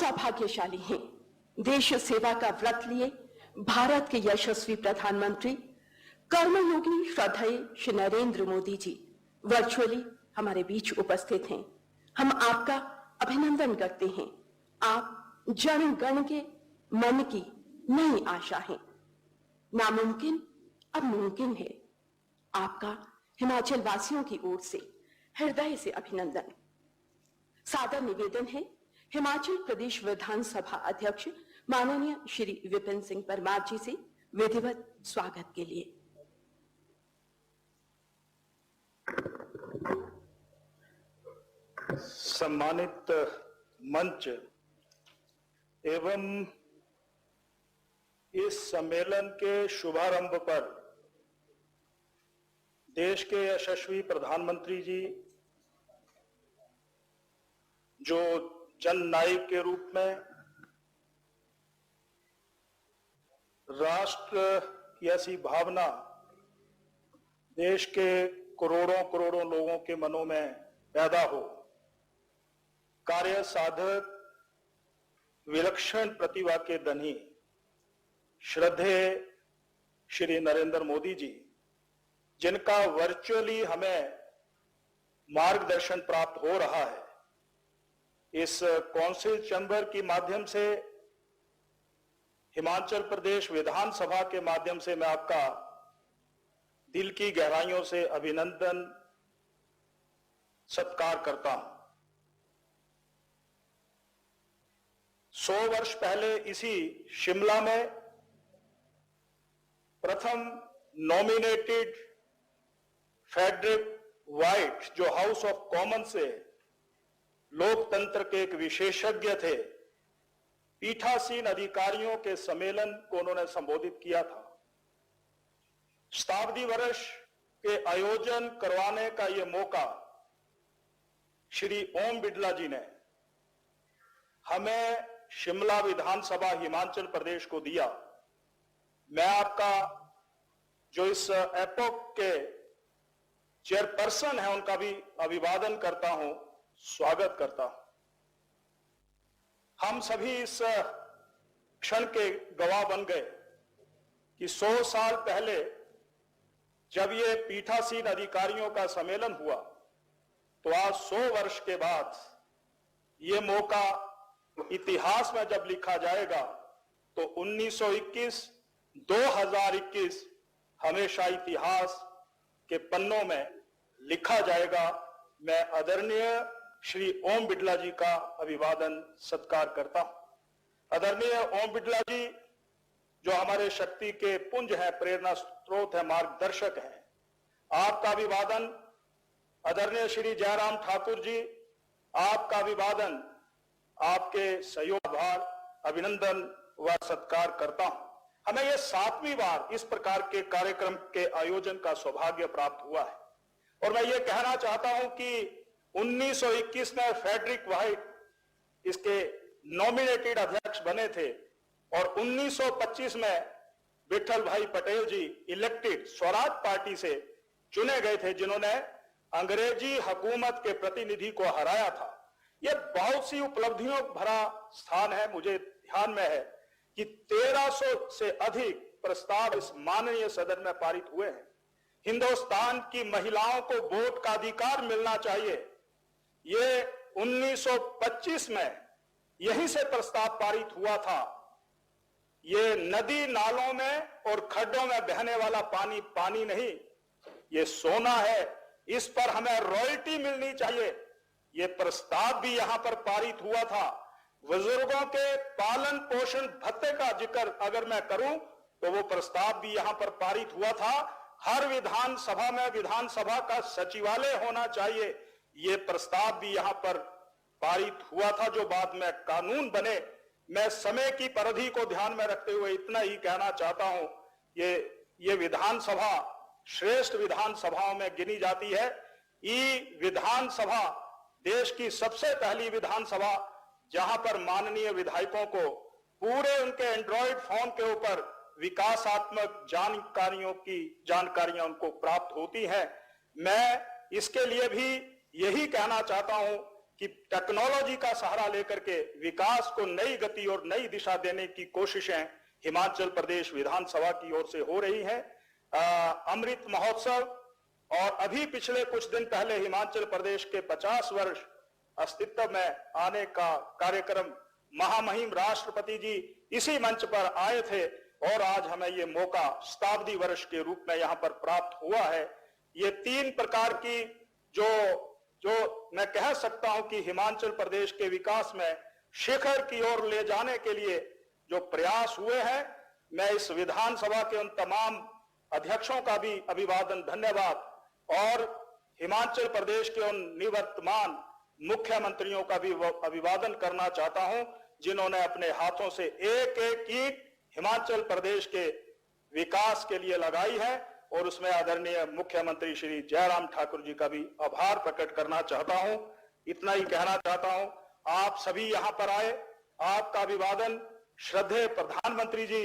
सौभाग्यशाली हैं। देश सेवा का व्रत लिए भारत के यशस्वी प्रधानमंत्री कर्मयोगी श्रद्धेय श्री नरेंद्र मोदी जी वर्चुअली हमारे बीच उपस्थित हैं। हम आपका अभिनंदन करते हैं। आप जन गण के मन की नई आशा हैं। नामुमकिन अब मुमकिन है। आपका हिमाचल वासियों की ओर से हृदय से अभिनंदन। सादर निवेदन है हिमाचल प्रदेश विधानसभा अध्यक्ष माननीय श्री विपिन सिंह परमार जी से विधिवत स्वागत के लिए। सम्मानित मंच एवं इस सम्मेलन के शुभारंभ पर देश के यशस्वी प्रधानमंत्री जी जो जननायक के रूप में राष्ट्र की ऐसी भावना देश के करोड़ों करोड़ों लोगों के मनों में पैदा हो, कार्य साधक विलक्षण प्रतिभा के धनी श्रद्धेय श्री नरेंद्र मोदी जी, जिनका वर्चुअली हमें मार्गदर्शन प्राप्त हो रहा है, इस काउंसिल चैम्बर के माध्यम से हिमाचल प्रदेश विधानसभा के माध्यम से मैं आपका दिल की गहराइयों से अभिनंदन सत्कार करता हूं। 100 वर्ष पहले इसी शिमला में प्रथम नॉमिनेटेड फ्रेडरिक वाइट, जो हाउस ऑफ कॉमन से लोकतंत्र के एक विशेषज्ञ थे, पीठासीन अधिकारियों के सम्मेलन को उन्होंने संबोधित किया था। शताब्दी वर्ष के आयोजन करवाने का यह मौका श्री ओम बिड़ला जी ने हमें शिमला विधानसभा हिमाचल प्रदेश को दिया। मैं आपका जो इस एपोक के चेयरपर्सन है उनका भी अभिवादन करता हूं, स्वागत करता हूं। हम सभी इस क्षण के गवाह बन गए कि 100 साल पहले जब ये पीठासीन अधिकारियों का सम्मेलन हुआ, तो आज 100 वर्ष के बाद ये मौका इतिहास में जब लिखा जाएगा तो 1921, 2021 हमेशा इतिहास के पन्नों में लिखा जाएगा। मैं आदरणीय श्री ओम बिड़ला जी का अभिवादन सत्कार करता हूं। आदरणीय ओम बिड़ला जी जो हमारे शक्ति के पुंज हैं, प्रेरणा स्रोत है, मार्गदर्शक हैं, आपका अभिवादन। आदरणीय श्री जयराम ठाकुर जी, आपका अभिवादन, आपके सहयोग आभार, अभिनंदन व सत्कार करता हूं। हमें यह 7वीं बार इस प्रकार के कार्यक्रम के आयोजन का सौभाग्य प्राप्त हुआ है और मैं ये कहना चाहता हूं कि 1921 में फ्रेडरिक वाइट इसके नॉमिनेटेड अध्यक्ष बने थे और 1925 में विठल भाई पटेल जी इलेक्टेड स्वराज पार्टी से चुने गए थे, जिन्होंने अंग्रेजी हुकूमत के प्रतिनिधि को हराया था। यह बहुत सी उपलब्धियों भरा स्थान है। मुझे ध्यान में है कि 1300 से अधिक प्रस्ताव इस माननीय सदन में पारित हुए हैं। हिंदुस्तान की महिलाओं को वोट का अधिकार मिलना चाहिए, ये 1925 में यहीं से प्रस्ताव पारित हुआ था। ये नदी नालों में और खड्डों में बहने वाला पानी पानी नहीं, ये सोना है, इस पर हमें रॉयल्टी मिलनी चाहिए, ये प्रस्ताव भी यहां पर पारित हुआ था। बुजुर्गों के पालन पोषण भत्ते का जिक्र अगर मैं करूं तो वो प्रस्ताव भी यहां पर पारित हुआ था। हर विधानसभा में विधानसभा का सचिवालय होना चाहिए, ये प्रस्ताव भी यहां पर पारित हुआ था, जो बाद में कानून बने। मैं समय की परिधि को ध्यान में रखते हुए इतना ही कहना चाहता हूं, ये विधानसभा श्रेष्ठ विधानसभाओं में गिनी जाती है। ई विधानसभा देश की सबसे पहली विधानसभा जहां पर माननीय विधायकों को पूरे उनके एंड्रॉइड फोन के ऊपर विकासात्मक जानकारियां उनको प्राप्त होती हैं। मैं इसके लिए भी यही कहना चाहता हूं कि टेक्नोलॉजी का सहारा लेकर के विकास को नई गति और नई दिशा देने की कोशिशें हिमाचल प्रदेश विधानसभा की ओर से हो रही हैं। अमृत महोत्सव और अभी पिछले कुछ दिन पहले हिमाचल प्रदेश के 50 वर्ष अस्तित्व में आने का कार्यक्रम महामहिम राष्ट्रपति जी इसी मंच पर आए थे और आज हमें ये मौका शताब्दी वर्ष के रूप में यहां पर प्राप्त हुआ है। ये 3 प्रकार की जो मैं कह सकता हूं कि हिमाचल प्रदेश के विकास में शिखर की ओर ले जाने के लिए जो प्रयास हुए हैं, मैं इस विधानसभा के उन तमाम अध्यक्षों का भी अभिवादन धन्यवाद और हिमाचल प्रदेश के उन निवर्तमान मुख्यमंत्रियों का भी अभिवादन करना चाहता हूं, जिन्होंने अपने हाथों से एक एक ईंट हिमाचल प्रदेश के विकास के लिए लगाई है और उसमें आदरणीय मुख्यमंत्री श्री जयराम ठाकुर जी का भी आभार प्रकट करना चाहता हूं। इतना ही कहना चाहता हूं, आप सभी यहां पर आए, आपका अभिवादन। श्रद्धेय प्रधानमंत्री जी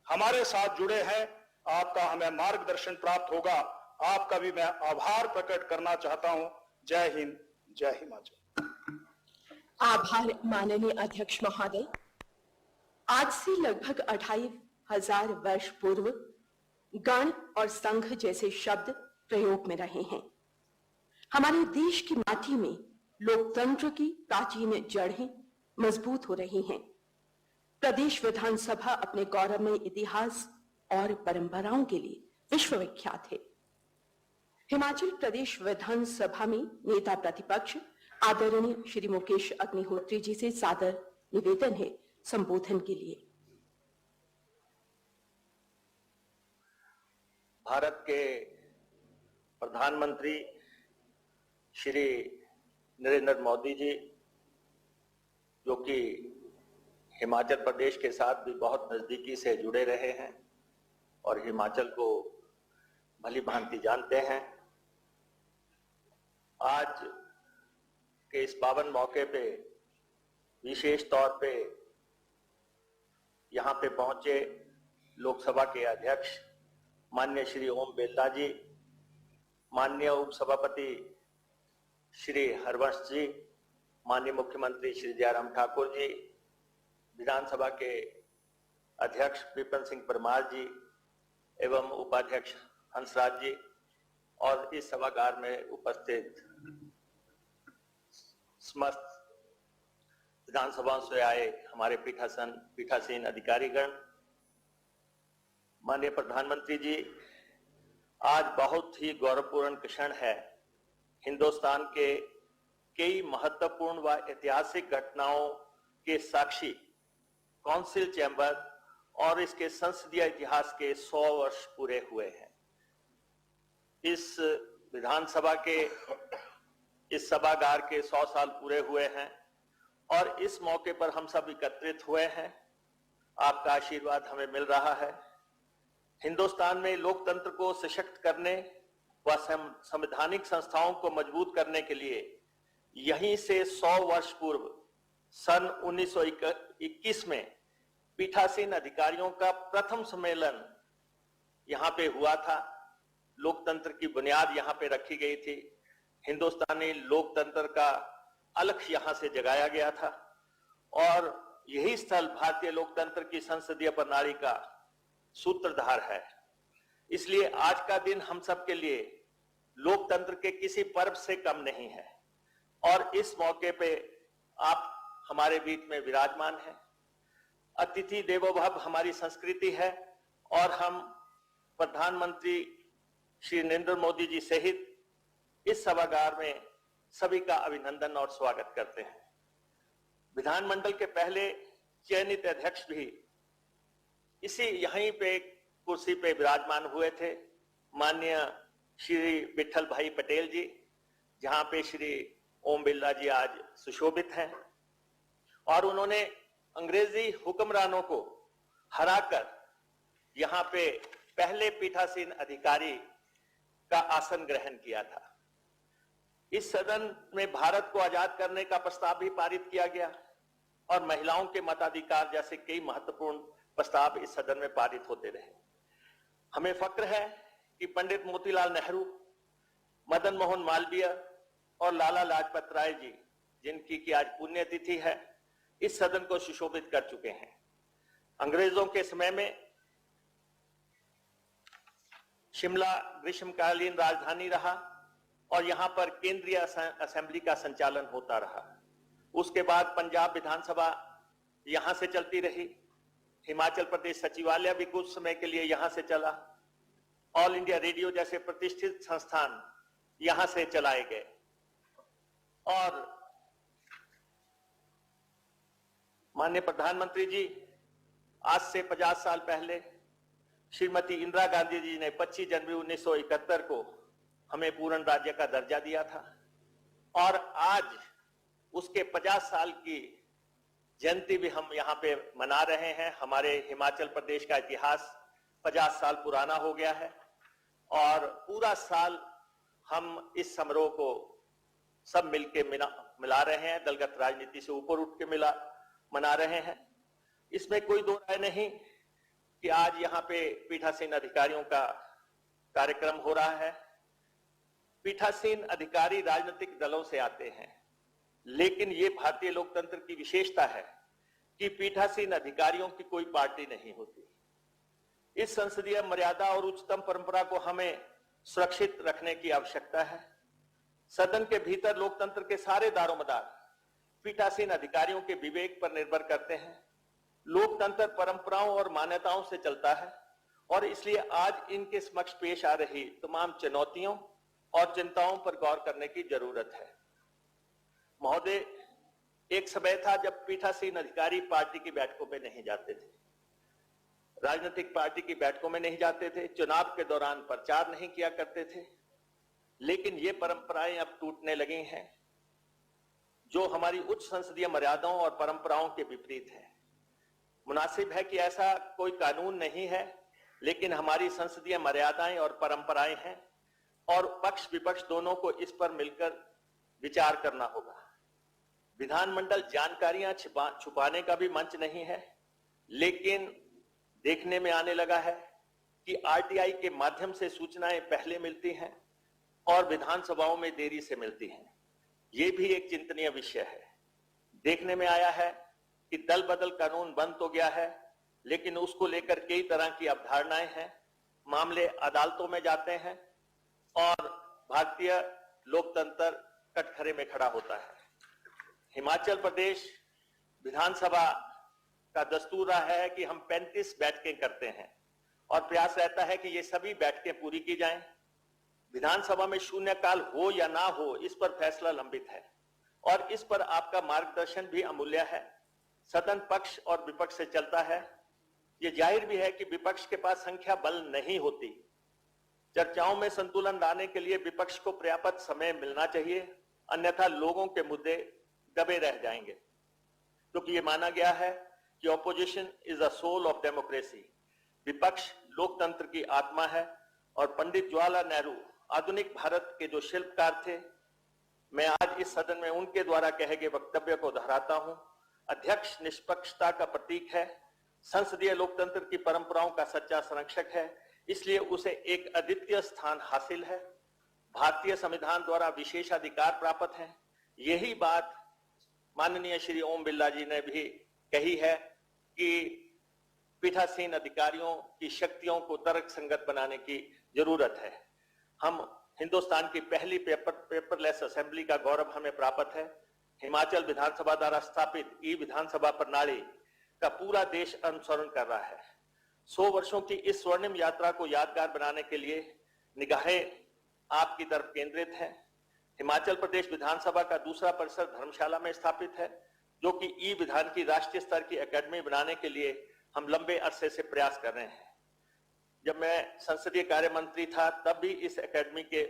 हमारे साथ जुड़े हैं, आपका हमें मार्गदर्शन प्राप्त होगा, आपका भी मैं आभार प्रकट करना चाहता हूं। जय हिंद, जय हिमाचल। आभार माननीय अध्यक्ष महोदय। आज से लगभग 25,000 वर्ष पूर्व गण और संघ जैसे शब्द प्रयोग में रहे हैं। हमारे देश की माटी में लोकतंत्र की प्राचीन जड़ें मजबूत हो रही हैं। प्रदेश विधानसभा अपने गौरवमय इतिहास और परंपराओं के लिए विश्वविख्यात है। हिमाचल प्रदेश विधानसभा में नेता प्रतिपक्ष आदरणीय श्री मुकेश अग्निहोत्री जी से सादर निवेदन है संबोधन के लिए। भारत के प्रधानमंत्री श्री नरेंद्र मोदी जी, जो कि हिमाचल प्रदेश के साथ भी बहुत नजदीकी से जुड़े रहे हैं और हिमाचल को भली भांति जानते हैं, आज के इस पावन मौके पे विशेष तौर पे यहाँ पे पहुंचे लोकसभा के अध्यक्ष माननीय श्री ओम बिरला जी, माननीय उपसभापति श्री हरवंश जी, माननीय मुख्यमंत्री श्री जयराम ठाकुर जी, विधानसभा के अध्यक्ष विपिन सिंह परमार जी एवं उपाध्यक्ष हंसराज जी और इस सभागार में उपस्थित समस्त विधानसभा से आए हमारे पीठासीन अधिकारीगण, माननीय प्रधानमंत्री जी, आज बहुत ही गौरवपूर्ण क्षण है। हिंदुस्तान के कई महत्वपूर्ण व ऐतिहासिक घटनाओं के साक्षी काउंसिल चैम्बर और इसके संसदीय इतिहास के 100 वर्ष पूरे हुए हैं। इस विधानसभा के इस सभागार के 100 साल पूरे हुए हैं और इस मौके पर हम सब एकत्रित हुए हैं। आपका आशीर्वाद हमें मिल रहा है। हिंदुस्तान में लोकतंत्र को सशक्त करने व संवैधानिक संस्थाओं को मजबूत करने के लिए यहीं से 100 वर्ष पूर्व सन 1921 में पीठासीन अधिकारियों का प्रथम सम्मेलन यहाँ पे हुआ था। लोकतंत्र की बुनियाद यहाँ पे रखी गई थी। हिंदुस्तानी लोकतंत्र का अलख यहाँ से जगाया गया था और यही स्थल भारतीय लोकतंत्र की संसदीय प्रणाली का सूत्रधार है। इसलिए आज का दिन हम सब के लिए लोकतंत्र के किसी पर्व से कम नहीं है और इस मौके पे आप हमारे बीच में विराजमान हैं। अतिथि देवो भव हमारी संस्कृति है और हम प्रधानमंत्री श्री नरेंद्र मोदी जी सहित इस सभागार में सभी का अभिनंदन और स्वागत करते हैं। विधानमंडल के पहले चयनित अध्यक्ष भी इसी यहीं पे कुर्सी पे विराजमान हुए थे, माननीय श्री विठल भाई पटेल जी, जहां पे श्री ओम बिरला जी आज सुशोभित हैं और उन्होंने अंग्रेजी हुक्मरानों को हराकर यहाँ पे पहले पीठासीन अधिकारी का आसन ग्रहण किया था। इस सदन में भारत को आजाद करने का प्रस्ताव भी पारित किया गया और महिलाओं के मताधिकार जैसे कई महत्वपूर्ण प्रस्ताव इस सदन में पारित होते रहे। हमें फक्र है कि पंडित मोतीलाल नेहरू, मदन मोहन मालवीय और लाला लाजपत राय जी जिनकी की आज पुण्यतिथि है, इस सदन को सुशोभित कर चुके हैं। अंग्रेजों के समय में शिमला ग्रीष्मकालीन राजधानी रहा और यहां पर केंद्रीय असेंबली का संचालन होता रहा। उसके बाद पंजाब विधानसभा यहां से चलती रही। हिमाचल प्रदेश सचिवालय भी कुछ समय के लिए यहां से चला। ऑल इंडिया रेडियो जैसे प्रतिष्ठित संस्थान यहां से चलाए गए और माननीय प्रधानमंत्री जी आज से 50 साल पहले श्रीमती इंदिरा गांधी जी ने 25 जनवरी 1971 को हमें पूर्ण राज्य का दर्जा दिया था और आज उसके 50 साल की जयंती भी हम यहाँ पे मना रहे हैं। हमारे हिमाचल प्रदेश का इतिहास 50 साल पुराना हो गया है और पूरा साल हम इस समारोह को सब मिलके मिला रहे हैं, दलगत राजनीति से ऊपर उठ के मना रहे हैं। इसमें कोई दो राय नहीं कि आज यहाँ पे पीठासीन अधिकारियों का कार्यक्रम हो रहा है। पीठासीन अधिकारी राजनीतिक दलों से आते हैं, लेकिन ये भारतीय लोकतंत्र की विशेषता है कि पीठासीन अधिकारियों की कोई पार्टी नहीं होती। इस संसदीय मर्यादा और उच्चतम परंपरा को हमें सुरक्षित रखने की आवश्यकता है। सदन के भीतर लोकतंत्र के सारे दारोमदार पीठासीन अधिकारियों के विवेक पर निर्भर करते हैं। लोकतंत्र परंपराओं और मान्यताओं से चलता है और इसलिए आज इनके समक्ष पेश आ रही तमाम चुनौतियों और चिंताओं पर गौर करने की जरूरत है। महोदय, एक समय था जब पीठासीन अधिकारी पार्टी की बैठकों में नहीं जाते थे, राजनीतिक पार्टी की बैठकों में नहीं जाते थे, चुनाव के दौरान प्रचार नहीं किया करते थे, लेकिन ये परंपराएं अब टूटने लगी हैं जो हमारी उच्च संसदीय मर्यादाओं और परंपराओं के विपरीत है। मुनासिब है कि ऐसा कोई कानून नहीं है, लेकिन हमारी संसदीय मर्यादाएं और परंपराएं हैं और पक्ष विपक्ष दोनों को इस पर मिलकर विचार करना होगा। विधानमंडल जानकारियां छुपाने का भी मंच नहीं है, लेकिन देखने में आने लगा है कि आरटीआई के माध्यम से सूचनाएं पहले मिलती हैं और विधानसभाओं में देरी से मिलती हैं। ये भी एक चिंतनीय विषय है। देखने में आया है कि दल बदल कानून बंद तो गया है, लेकिन उसको लेकर कई तरह की अवधारणाएं हैं। मामले अदालतों में जाते हैं और भारतीय लोकतंत्र कटघरे में खड़ा होता है। हिमाचल प्रदेश विधानसभा का दस्तूर रहा है कि हम 35 बैठकें करते हैं और प्रयास रहता है कि ये सभी बैठकें पूरी की जाएं। विधानसभा में शून्यकाल हो या ना हो, इस पर फैसला लंबित है और इस पर आपका मार्गदर्शन भी अमूल्य है। सदन पक्ष और विपक्ष से चलता है। ये जाहिर भी है कि विपक्ष के पास संख्या बल नहीं होती। चर्चाओं में संतुलन लाने के लिए विपक्ष को पर्याप्त समय मिलना चाहिए, अन्यथा लोगों के मुद्दे दबे रह जाएंगे, क्योंकि ये माना गया है कि opposition is the soul of democracy. विपक्ष लोकतंत्र की आत्मा है और पंडित जवाहरलाल नेहरू आधुनिक भारत के जो शिल्पकार थे, मैं आज इस सदन में उनके द्वारा कहे गए वक्तव्य को दोहराता हूं। अध्यक्ष निष्पक्षता का प्रतीक है, संसदीय लोकतंत्र की परंपराओं का सच्चा संरक्षक है, इसलिए उसे एक अद्वितीय स्थान हासिल है। भारतीय संविधान द्वारा विशेषाधिकार प्राप्त है। यही बात माननीय श्री ओम बिरला जी ने भी कही है कि पीठासीन अधिकारियों की शक्तियों को तर्कसंगत बनाने की जरूरत है। हम हिंदुस्तान की पहली पेपरलेस असेंबली का गौरव हमें प्राप्त है। हिमाचल विधानसभा द्वारा स्थापित ई विधानसभा प्रणाली का पूरा देश अनुसरण कर रहा है। 100 वर्षों की इस स्वर्णिम यात्रा को यादगार बनाने के लिए निगाहें आपकी तरफ केंद्रित है। हिमाचल प्रदेश विधानसभा का दूसरा परिसर धर्मशाला में स्थापित है, जो कि ई विधान की राष्ट्रीय स्तर की एकेडमी बनाने के लिए हम लंबे अरसे से प्रयास कर रहे हैं। जब मैं संसदीय कार्य मंत्री था तब भी इस एकेडमी के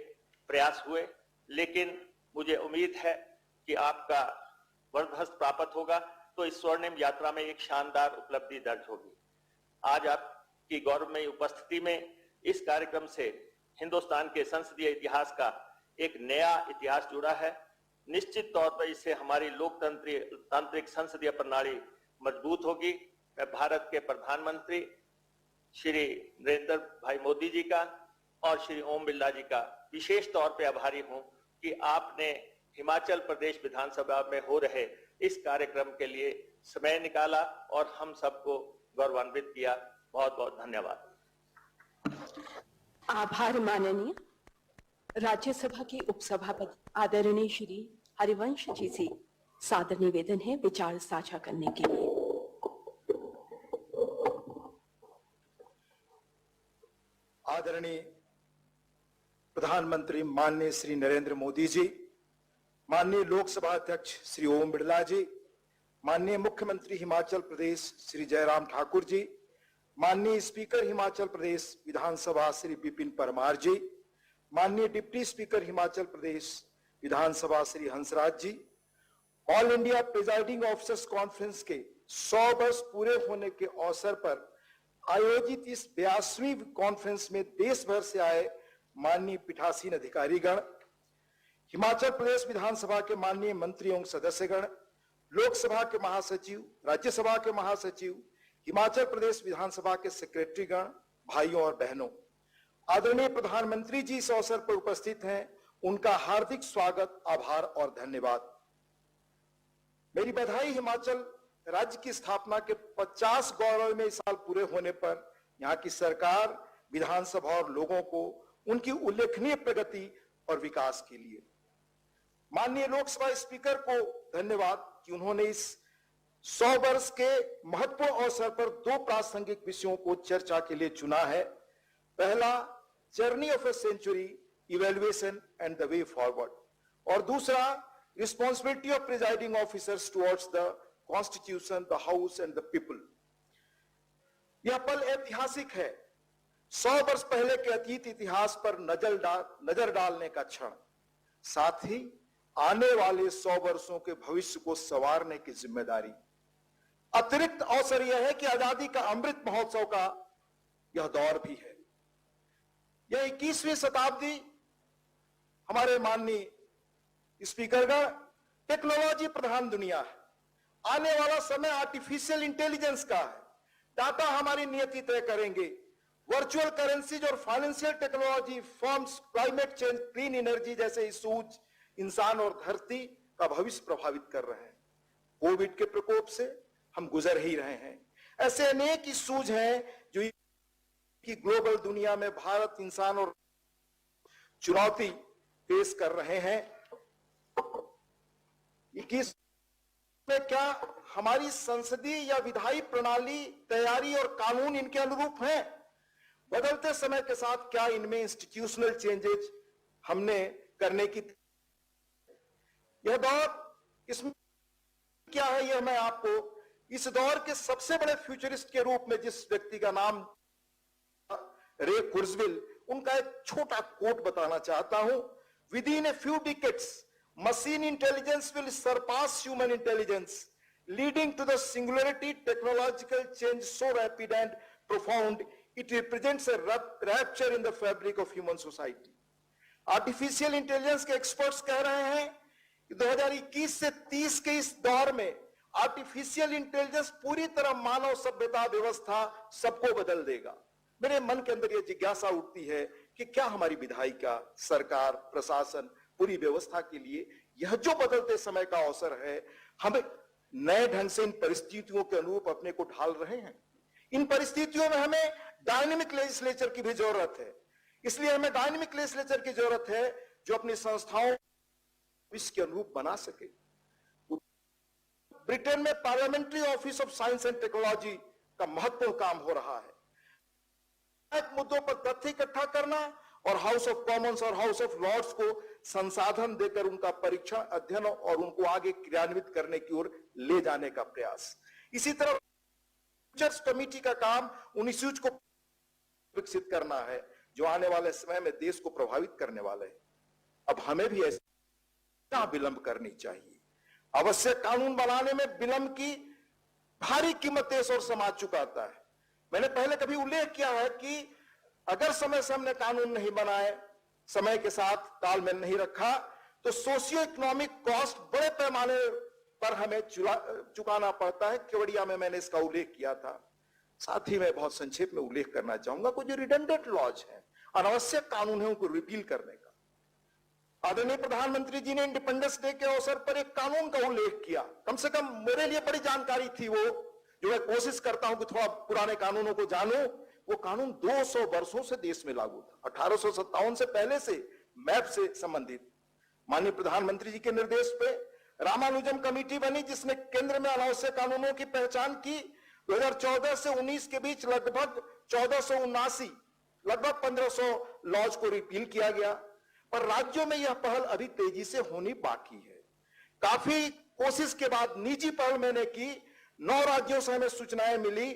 प्रयास हुए, लेकिन मुझे उम्मीद है कि आपका वरदहस्त प्राप्त होगा तो इस स्वर्णिम यात्रा में एक शानदार उपलब्धि दर्ज होगी। आज आपकी गौरवमयी उपस्थिति में इस कार्यक्रम से हिंदुस्तान के संसदीय इतिहास का एक नया इतिहास जुड़ा है। निश्चित तौर पर इससे हमारी लोकतांत्रिक संसदीय प्रणाली मजबूत होगी। मैं भारत के प्रधानमंत्री श्री नरेंद्र भाई मोदी जी का और श्री ओम बिरला जी का विशेष तौर पे आभारी हूं कि आपने हिमाचल प्रदेश विधानसभा में हो रहे इस कार्यक्रम के लिए समय निकाला और हम सबको गौरवान्वित किया। बहुत बहुत धन्यवाद। आभार माननीय राज्यसभा के उपसभापति आदरणीय श्री हरिवंश जी से सादर निवेदन है विचार साझा करने के लिए। आदरणीय प्रधानमंत्री माननीय श्री नरेंद्र मोदी जी, माननीय लोकसभा अध्यक्ष श्री ओम बिड़ला जी, माननीय मुख्यमंत्री हिमाचल प्रदेश श्री जयराम ठाकुर जी, माननीय स्पीकर हिमाचल प्रदेश विधानसभा श्री विपिन परमार जी, माननीय deputy speaker Himachal Pradesh Vidhan Sabha Shri Hansraj ji, all India presiding officers conference के 100 वर्ष पूरे होने के अवसर पर आयोजित इस 82वीं कॉन्फ्रेंस में देश भर से आए माननीय पीठासीन अधिकारीगण, हिमाचल प्रदेश विधानसभा के माननीय मंत्री एवं सदस्यगण, लोकसभा के महासचिव, राज्यसभा के महासचिव, हिमाचल प्रदेश विधानसभा के सेक्रेटरीगण, भाइयों और बहनों, आदरणीय प्रधानमंत्री जी इस अवसर पर उपस्थित हैं, उनका हार्दिक स्वागत, आभार और धन्यवाद। मेरी बधाई हिमाचल राज्य की स्थापना के 50 गौरवमय साल पूरे होने पर यहाँ की सरकार, विधानसभा और लोगों को उनकी उल्लेखनीय प्रगति और विकास के लिए। माननीय लोकसभा स्पीकर को धन्यवाद कि उन्होंने इस 100 वर्ष के महत्वपूर्ण अवसर पर 2 प्रासंगिक विषयों को चर्चा के लिए चुना है। पहला, journey of a century, evaluation and the way forward, और दूसरा, responsibility of presiding officers towards the constitution, the house and the people. यह पल ऐतिहासिक है, 100 वर्ष पहले के अतीत इतिहास पर नजर डालने का क्षण, साथ ही आने वाले 100 वर्षों के भविष्य को संवारने की जिम्मेदारी। अतिरिक्त अवसर यह है कि आजादी का अमृत महोत्सव का यह दौर भी है। यह 21वीं शताब्दी, हमारे माननीय स्पीकरगण, टेक्नोलॉजी प्रधान दुनिया है। आने वाला समय आर्टिफिशियल इंटेलिजेंस का है। डाटा हमारी नियति तय करेंगे। वर्चुअल करेंसीज और financial technology, forms, climate change, clean energy जैसे इशूज इंसान और धरती का भविष्य प्रभावित कर रहे हैं। कोविड के प्रकोप से हम गुजर ही रहे हैं। ऐसे अनेक इशूज हैं जो कि ग्लोबल दुनिया में भारत, इंसान और चुनौती पेश कर रहे हैं। 21 में क्या हमारी संसदीय या विधायी प्रणाली, तैयारी और कानून इनके अनुरूप हैं? बदलते समय के साथ क्या इनमें इंस्टीट्यूशनल चेंजेस हमने करने की, यह दौर इसमें क्या है, यह मैं आपको इस दौर के सबसे बड़े फ्यूचरिस्ट के रूप में जिस व्यक्ति का नाम रे कुर्जविल, उनका एक छोटा कोट बताना चाहता हूं। With in a few decades machine intelligence will surpass human intelligence, leading to the singularity technological change so rapid and profound it represents a rupture in the fabric of human society. Artificial intelligence के experts कह रहे हैं कि 2021 से 30 के इस दौर में आर्टिफिशियल इंटेलिजेंस पूरी तरह मानव सभ्यता, व्यवस्था सबको बदल देगा। मेरे मन के अंदर यह जिज्ञासा उठती है कि क्या हमारी विधायिका, सरकार, प्रशासन, पूरी व्यवस्था के लिए यह जो बदलते समय का अवसर है, हम नए ढंग से इन परिस्थितियों के अनुरूप अपने को ढाल रहे हैं। इन परिस्थितियों में हमें डायनेमिक लेजिस्लेचर की भी जरूरत है। इसलिए हमें डायनेमिक लेजिस्लेचर की जरूरत है जो अपनी संस्थाओं इसके अनुरूप बना सके। ब्रिटेन में parliamentary office of science and technology का महत्वपूर्ण काम हो रहा है। मुद्दों पर तथ्य इकट्ठा करना और हाउस ऑफ कॉमन्स और हाउस ऑफ लॉर्ड्स को संसाधन देकर उनका परीक्षण, अध्ययन और उनको आगे क्रियान्वित करने की ओर ले जाने का प्रयास। इसी तरह फ्यूचर्स कमेटी का काम उन इश्यूज को विकसित करना है जो आने वाले समय में देश को प्रभावित करने वाले हैं। अब हमें भी ऐसा विलंब करनी चाहिए। आवश्यक कानून बनाने में विलंब की भारी कीमत देश और समाज चुकाता है। मैंने पहले कभी उल्लेख किया है कि अगर समय से हमने कानून नहीं बनाए, समय के साथ तालमेल नहीं रखा, तो सोशियो इकोनॉमिक कॉस्ट बड़े पैमाने पर हमें चुकाना पड़ता है। केवड़िया में मैंने इसका उल्लेख किया था। साथ ही मैं बहुत संक्षेप में उल्लेख करना चाहूंगा कुछ जो रिडंडेंट लॉज हैं, अनावश्यक कानून है, उनको रिपील करने का। आदरणीय प्रधानमंत्री जी ने इंडिपेंडेंस डे के अवसर पर एक कानून का उल्लेख किया। कम से कम मेरे लिए बड़ी जानकारी थी वो, जो मैं कोशिश करता हूं कि थोड़ा पुराने कानूनों को जानूं। वो कानून 200 वर्षों से देश में लागू था, 1857 से पहले से मैप से संबंधित। माननीय प्रधानमंत्री जी के निर्देश पे रामानुजन कमेटी बनी, जिसने केंद्र में अनावश्यक कानूनों की पहचान की। 2014 से 19 के बीच लगभग 1479, लगभग 1500 लॉज को रिपील किया गया, पर राज्यों में यह पहल अभी तेजी से होनी बाकी है। काफी कोशिश के बाद निजी पहल मैंने की, 9 राज्यों से हमें सूचनाएं मिली।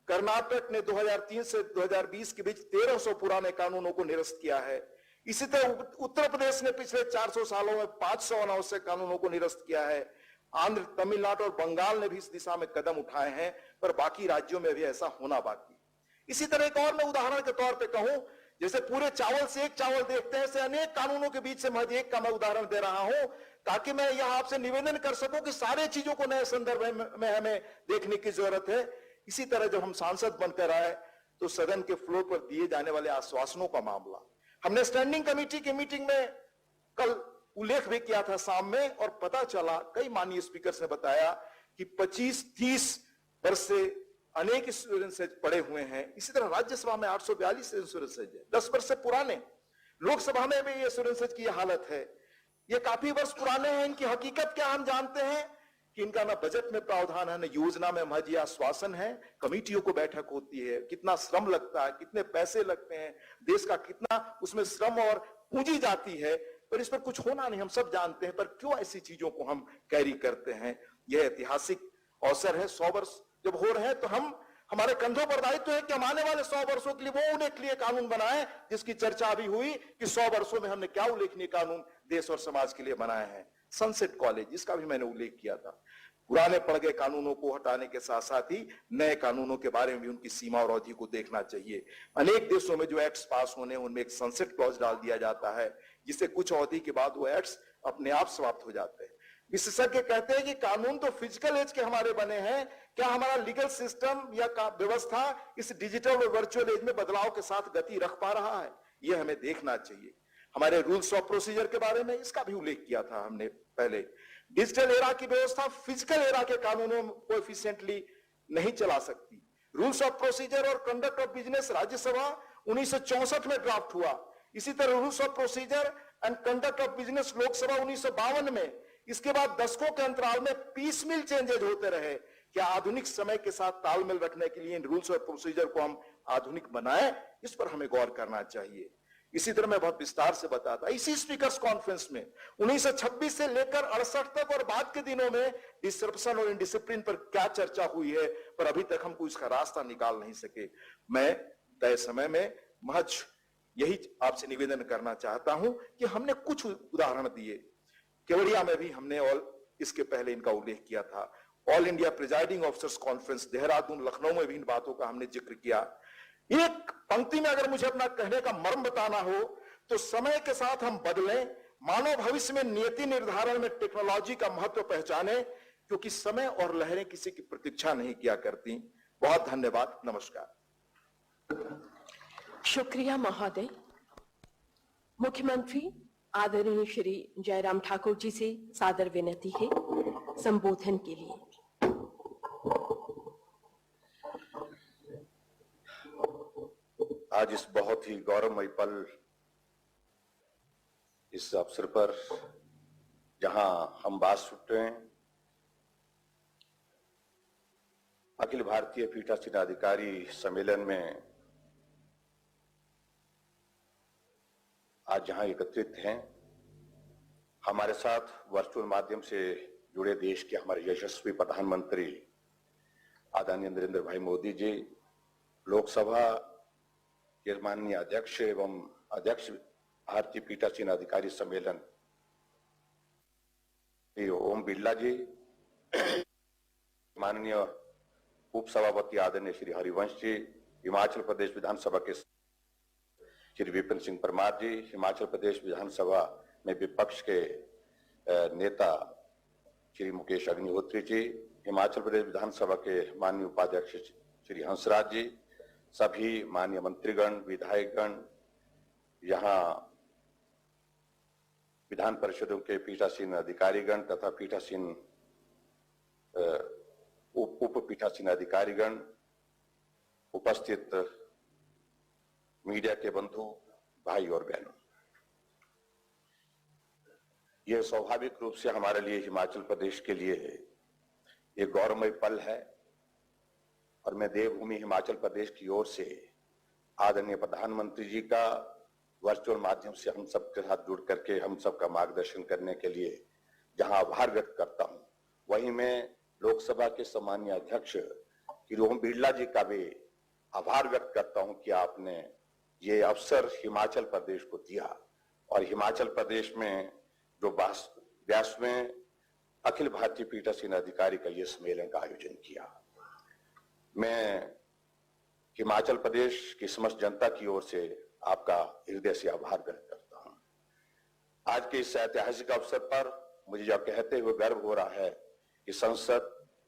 कर्नाटक ने 2003 से 2020 के बीच 1300 पुराने कानूनों को निरस्त किया है। इसी तरह उत्तर प्रदेश ने पिछले 400 सालों में 500 अनावश्यक कानूनों को निरस्त किया है। आंध्र, तमिलनाडु और बंगाल ने भी इस दिशा में कदम उठाए हैं, पर बाकी राज्यों में भी ऐसा होना बाकी। इसी तरह एक और मैं उदाहरण के तौर पे कहूं, जैसे पूरे चावल से एक चावल देखते हैं, ऐसे अनेक कानूनों के बीच से महज एक का मैं उदाहरण दे रहा हूं, ताकि मैं यह आपसे निवेदन कर सकूं कि सारे चीजों को नए संदर्भ में हमें देखने की जरूरत है। इसी तरह जब हम सांसद बनकर आए तो सदन के फ्लोर पर दिए जाने वाले आश्वासनों का मामला हमने स्टैंडिंग कमेटी की मीटिंग में कल उल्लेख भी किया था शाम में, और पता चला, कई माननीय स्पीकर ने बताया कि 25-30 वर्ष से अनेक इंश्योरेंसेज पड़े हुए हैं। इसी तरह राज्यसभा में 842 इंश्योरेंसेज है, 10 वर्ष से पुराने। लोकसभा में भी ये इंश्योरेंसेज की हालत है, ये काफी वर्ष पुराने हैं। इनकी हकीकत क्या हम जानते हैं कि इनका ना बजट में प्रावधान है, न योजना में महज ये आश्वासन है। कमेटियों को बैठक होती है, कितना श्रम लगता है, कितने पैसे लगते हैं, देश का कितना उसमें श्रम और पूंजी जाती है, पर इस पर कुछ होना नहीं, हम सब जानते हैं। पर क्यों ऐसी चीजों को हम कैरी करते हैं? यह ऐतिहासिक अवसर है, 100 वर्ष जब हो रहे हैं तो हमारे कंधों पर दायित्व है कि हम आने वाले 100 वर्षों के लिए वो उन्हें के लिए कानून बनाएं, जिसकी चर्चा अभी हुई कि 100 वर्षों में हमने क्या उल्लेखनीय कानून देश और समाज के लिए बनाए हैं। सनसेट कॉलेज, जिसका भी मैंने उल्लेख किया था। पुराने पड़ गए कानूनों को हटाने के साथ साथ ही नए कानूनों के बारे में भी उनकी सीमा और अवधि को देखना चाहिए। अनेक देशों में जो एक्ट्स पास होने उनमें एक सनसेट क्लॉज डाल दिया जाता है, जिससे कुछ अवधि के बाद वो एक्ट्स अपने आप समाप्त हो जाते हैं। विशेषज्ञ कहते हैं कि कानून तो फिजिकल एज के हमारे बने हैं, क्या हमारा लीगल सिस्टम या व्यवस्था इस डिजिटल और वर्चुअल एज में बदलाव के साथ गति रख पा रहा है? यह हमें देखना चाहिए। हमारे रूल्स ऑफ प्रोसीजर के बारे में इसका भी उल्लेख किया था हमने पहले। डिजिटल एरा की व्यवस्था फिजिकल एरा के कानूनों को एफिशिएंटली नहीं चला सकती। रूल्स ऑफ प्रोसीजर और कंडक्ट ऑफ बिजनेस राज्यसभा 1964 में ड्राफ्ट हुआ। इसी तरह rules of procedure and conduct of business Lok Sabha 1952 में। इसके बाद दशकों के अंतराल में पीसमिल चेंजेज होते रहे। क्या आधुनिक समय के साथ तालमेल रखने के लिए इन रूल्स और प्रोसीजर को हम आधुनिक बनाएं? इस पर हमें गौर करना चाहिए। इसी तरह मैं बहुत विस्तार से बताता, इसी स्पीकर्स कॉन्फ्रेंस में 1926 से लेकर 68 तक और बाद के दिनों में डिसरप्शन और इंडिसिप्लिन पर क्या चर्चा हुई है, पर अभी तक हमको इसका रास्ता निकाल नहीं सके। मैं तय समय में महज यही आपसे निवेदन करना चाहता हूं कि हमने कुछ उदाहरण दिए। केवड़िया में भी हमने इसके पहले इनका उल्लेख किया था। All India presiding officers conference Dehradun, Lucknow में भी इन बातों का हमने जिक्र किया। एक पंक्ति में अगर मुझे अपना कहने का मर्म बताना हो तो समय के साथ हम बदलें, मानव भविष्य में नियति निर्धारण में टेक्नोलॉजी का महत्व पहचाने, क्योंकि समय और लहरें किसी की प्रतीक्षा नहीं किया करती। बहुत धन्यवाद, नमस्कार। शुक्रिया महोदय। मुख्यमंत्री आदरणीय श्री जयराम ठाकुर जी से सादर विनती है संबोधन के लिए। आज इस बहुत ही गौरवमय पल, इस अवसर पर जहां हम बात सुन रहे हैं, अखिल भारतीय पीठासीन अधिकारी सम्मेलन में आज जहां एकत्रित हैं, हमारे साथ वर्चुअल माध्यम से जुड़े देश के हमारे यशस्वी प्रधानमंत्री आदरणीय नरेंद्र भाई मोदी जी, लोकसभा के माननीय अध्यक्ष एवं अध्यक्ष भारतीय पीठासीन अधिकारी सम्मेलन ओम बिरला जी, माननीय उप सभापति आदरणीय श्री हरिवंश जी, हिमाचल प्रदेश विधानसभा के श्री विपिन सिंह परमार जी, हिमाचल प्रदेश विधानसभा में विपक्ष के नेता श्री मुकेश अग्निहोत्री जी, हिमाचल प्रदेश विधानसभा के माननीय उपाध्यक्ष श्री हंसराज जी, सभी माननीय मंत्रीगण, विधायकगण, यहाँ विधान परिषदों के पीठासीन अधिकारीगण तथा पीठासीन उप पीठासीन अधिकारीगण, उपस्थित मीडिया के बंधु, भाई और बहनों, यह स्वाभाविक रूप से हमारे लिए, हिमाचल प्रदेश के लिए एक गौरवमय पल है और मैं देवभूमि हिमाचल प्रदेश की ओर से आदरणीय प्रधानमंत्री जी का वर्चुअल माध्यम से हम सबके साथ जुड़ करके हम सबका मार्गदर्शन करने के लिए जहां आभार व्यक्त करता हूं, वहीं मैं लोकसभा के सम्मानीय अध्यक्ष श्री ओम बिरला जी का भी आभार व्यक्त करता हूं कि आपने ये अवसर हिमाचल प्रदेश को दिया और हिमाचल प्रदेश में जो 82वें अखिल भारतीय पीठासीन अधिकारी का ये सम्मेलन का आयोजन किया। मैं हिमाचल प्रदेश की समस्त जनता की ओर से आपका हृदय से आभार व्यक्त करता हूं। आज के इस ऐतिहासिक अवसर पर मुझे यह कहते हुए गर्व हो रहा है कि संसद,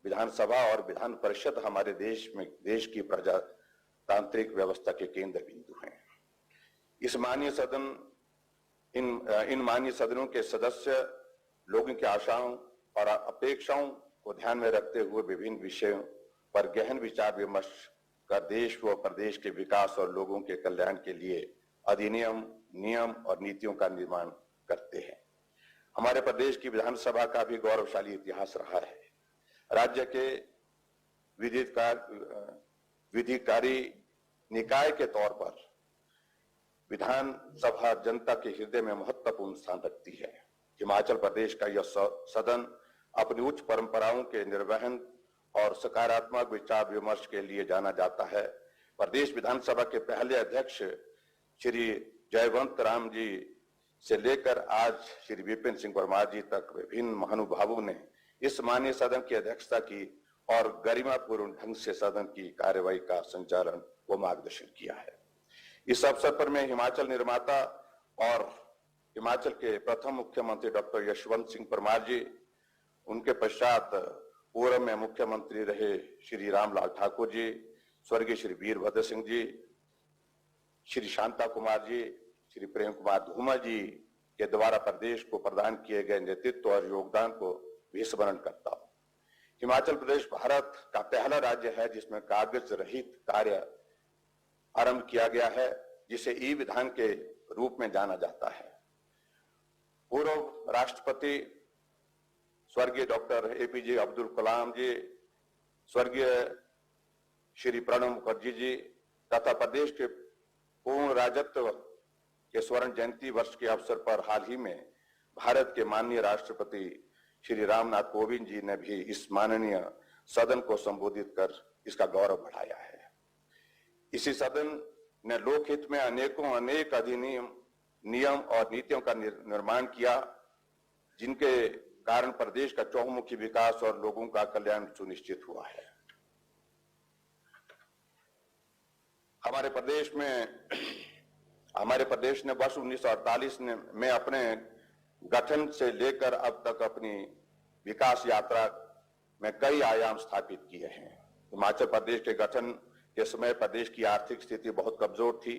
विधानसभा और विधान परिषद हमारे देश की प्रजातांत्रिक व्यवस्था के केंद्र बिंदु हैं। इस माननीय सदन इन माननीय सदनों के सदस्य लोगों की आशाओं और अपेक्षाओं को ध्यान में रखते हुए विभिन्न विषयों पर गहन विचार विमर्श कर देश व प्रदेश के विकास और लोगों के कल्याण के लिए अधिनियम, नियम और नीतियों का निर्माण करते हैं। हमारे प्रदेश की विधानसभा का भी गौरवशाली इतिहास रहा है। राज्य के विधिकारी निकाय के तौर पर विधानसभा जनता के हृदय में महत्वपूर्ण स्थान रखती है। हिमाचल प्रदेश का यह सदन अपनी उच्च परंपराओं के निर्वहन और सकारात्मक विचार विमर्श के लिए जाना जाता है। प्रदेश विधानसभा के पहले अध्यक्ष श्री जयवंत राम जी से लेकर आज श्री विपिन सिंह परमार जी तक विभिन्न महानुभावों ने इस माननीय सदन की अध्यक्षता की और गरिमापूर्ण ढंग से सदन की कार्यवाही का संचालन व मार्गदर्शन किया है। इस अवसर पर मैं हिमाचल निर्माता और हिमाचल के प्रथम मुख्यमंत्री डॉक्टर यशवंत सिंह परमार जी, उनके पश्चात पूर्व में मुख्यमंत्री रहे श्री रामलाल ठाकुर जी, स्वर्गीय श्री वीरभद्र सिंह जी, श्री शांता कुमार जी, श्री प्रेम कुमार धूमल जी के द्वारा प्रदेश को प्रदान किए गए नेतृत्व और योगदान को भी स्मरण करता हूं। हिमाचल प्रदेश भारत का पहला राज्य है जिसमें कागज रहित कार्य आरंभ किया गया है, जिसे ई विधान के रूप में जाना जाता है। पूर्व राष्ट्रपति स्वर्गीय डॉक्टर एपीजे अब्दुल कलाम जी, स्वर्गीय श्री प्रणब मुखर्जी जी तथा प्रदेश के पूर्ण राजत्व के स्वर्ण जयंती वर्ष के अवसर पर हाल ही में भारत के माननीय राष्ट्रपति श्री रामनाथ कोविंद जी ने भी इस माननीय सदन को संबोधित कर इसका गौरव बढ़ाया है। इसी सदन ने लोकहित में अनेक अधिनियम, नियम और नीतियों का निर्माण किया, जिनके कारण प्रदेश का चहुमुखी विकास और लोगों का कल्याण सुनिश्चित हुआ है। हमारे प्रदेश ने वर्ष 1948 में अपने गठन से लेकर अब तक अपनी विकास यात्रा में कई आयाम स्थापित किए हैं। हिमाचल प्रदेश के गठन के समय प्रदेश की आर्थिक स्थिति बहुत कमजोर थी,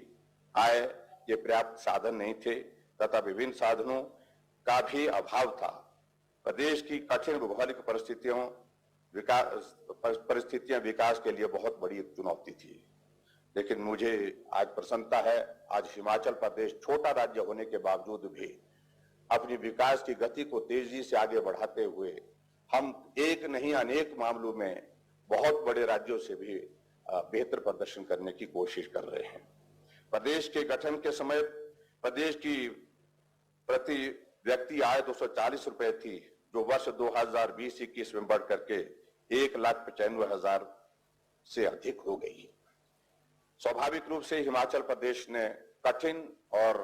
आय के पर्याप्त साधन नहीं थे तथा विभिन्न साधनों का भी अभाव था। प्रदेश की कठिन भौगोलिक परिस्थितियां विकास के लिए बहुत बड़ी एक चुनौती थी। लेकिन मुझे आज प्रसन्नता है, आज हिमाचल प्रदेश छोटा राज्य होने के बावजूद भी अपनी विकास की गति को तेजी से आगे बढ़ाते हुए हम एक नहीं अनेक मामलों में बहुत बड़े राज्यों से भी बेहतर प्रदर्शन करने की कोशिश कर रहे हैं। प्रदेश के गठन के समय प्रदेश की प्रति व्यक्ति आय 240 रुपए थी, जो वर्ष 2020-21 में बढ़ करके 1,95,000 से अधिक हो गई। स्वाभाविक रूप से हिमाचल प्रदेश ने कठिन और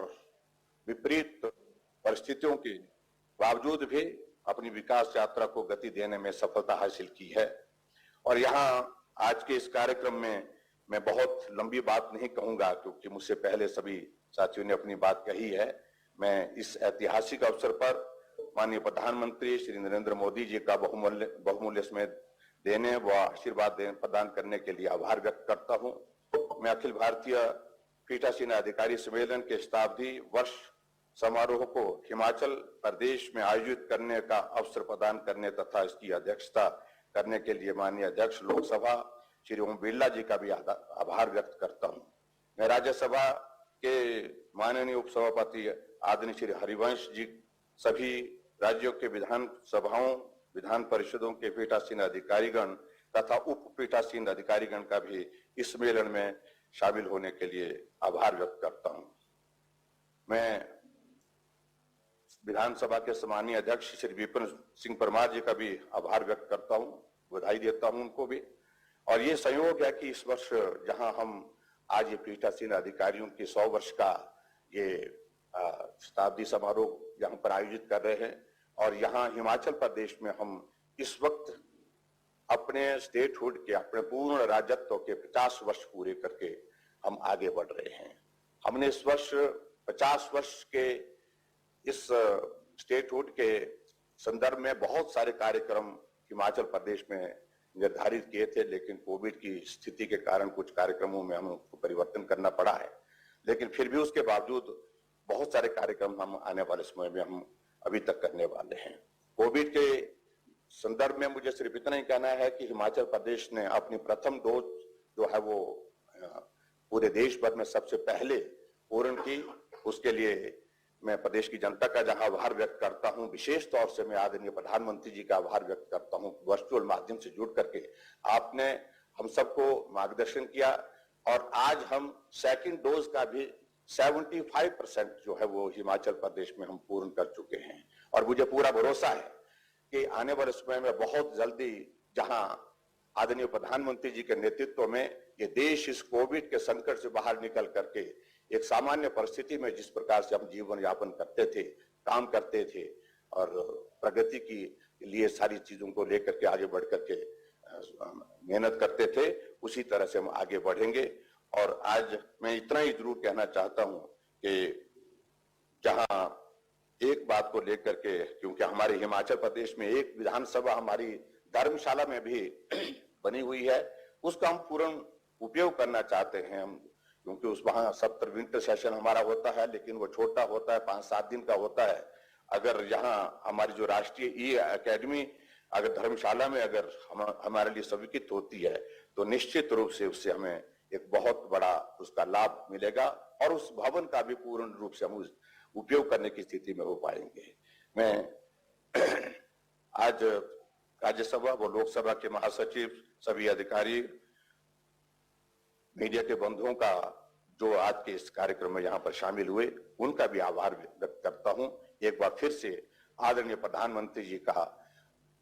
विपरीत परिस्थितियों के बावजूद भी अपनी विकास यात्रा को गति देने में सफलता हासिल की है। और यहाँ आज के इस कार्यक्रम में मैं बहुत लंबी बात नहीं कहूंगा, क्योंकि मुझसे पहले सभी साथियों ने अपनी बात कही है। मैं इस ऐतिहासिक अवसर पर माननीय प्रधानमंत्री श्री नरेंद्र मोदी जी का बहुमूल्य समय देने व आशीर्वाद प्रदान करने के लिए आभार व्यक्त करता हूं। मैं अखिल भारतीय पीठासीन अधिकारी सम्मेलन के शताब्दी वर्ष समारोह को हिमाचल प्रदेश में आयोजित करने का अवसर प्रदान करने तथा इसकी अध्यक्षता करने के लिए माननीय अध्यक्ष लोकसभा श्री ओम बिरला जी का भी आभार व्यक्त करता हूं। मैं राज्यसभा के माननीय उपसभापति आदरणीय श्री हरिवंश जी, सभी राज्यों के विधान सभाओं, विधान परिषदों के पीठासीन अधिकारीगण तथा उप पीठासीन अधिकारीगण का भी इस सम्मेलन में शामिल होने के लिए आभार व्यक्त करता हूं। मैं विधानसभा के सम्मानीय अध्यक्ष श्री विपिन सिंह परमार जी का भी आभार व्यक्त करता हूं, बधाई देता हूं उनको भी। और ये संयोग है कि इस वर्ष जहां हम आज ये पीठासीन अधिकारियों के 100 वर्ष का ये शताब्दी समारोह यहाँ पर आयोजित कर रहे हैं, और यहाँ हिमाचल प्रदेश में हम इस वक्त अपने स्टेटहुड के, अपने पूर्ण राज्यत्व के 50 वर्ष पूरे करके हम आगे बढ़ रहे हैं। हमने इस वर्ष 50 वर्ष के इस स्टेटहुड के संदर्भ में बहुत सारे कार्यक्रम हिमाचल प्रदेश में निर्धारित किए थे, लेकिन कोविड की स्थिति के कारण कुछ कार्यक्रमों में हमें परिवर्तन करना पड़ा है। लेकिन फिर भी उसके बावजूद बहुत सारे कार्यक्रम हम आने वाले समय में हम अभी तक करने वाले हैं। कोविड के संदर्भ में मुझे सिर्फ इतना ही कहना है कि हिमाचल प्रदेश ने अपनी प्रथम डोज जो है वो पूरे देश भर में सबसे पहले पूर्ण की। उसके लिए मैं प्रदेश की जनता का जहां आभार व्यक्त करता हूं, विशेष तौर से मैं आदरणीय प्रधानमंत्री जी का आभार व्यक्त करता हूं। वर्चुअल माध्यम से जुड़ करके आपने हम सबको मार्गदर्शन किया, और आज हम सेकंड डोज का भी 75% जो है वो हिमाचल प्रदेश में हम पूर्ण कर चुके हैं। और मुझे पूरा भरोसा है कि आने वाले समय में बहुत जल्दी जहां आदरणीय प्रधानमंत्री जी के नेतृत्व में ये देश इस कोविड के संकट से बाहर निकल करके एक सामान्य परिस्थिति में जिस प्रकार से हम जीवन यापन करते थे, काम करते थे और प्रगति की लिए सारी चीजों को लेकर के आगे बढ़ करके मेहनत करते थे, उसी तरह से हम आगे बढ़ेंगे। और आज मैं इतना ही जरूर कहना चाहता हूं कि जहां एक बात को लेकर के, क्योंकि हमारे हिमाचल प्रदेश में एक विधानसभा हमारी धर्मशाला में भी बनी हुई है, उसका हम पूर्ण उपयोग करना चाहते हैं हम, क्योंकि उस वहां सत्र विंटर सेशन हमारा होता है, लेकिन वो छोटा होता है, 5-7 दिन का होता है। अगर यहाँ हमारी जो राष्ट्रीय ई एकेडमी अगर धर्मशाला में अगर हमारे लिए स्वीकृत होती है, तो निश्चित रूप से उससे हमें एक बहुत बड़ा उसका लाभ मिलेगा, और उस भवन का भी पूर्ण रूप से हम उपयोग करने की स्थिति में हो पाएंगे। मैं आज राज्यसभा व लोकसभा के महासचिव, सभी अधिकारी, मीडिया के बंधुओं का जो आज के इस कार्यक्रम में यहाँ पर शामिल हुए, उनका भी आभार व्यक्त करता हूं। एक बार फिर से आदरणीय प्रधानमंत्री जी का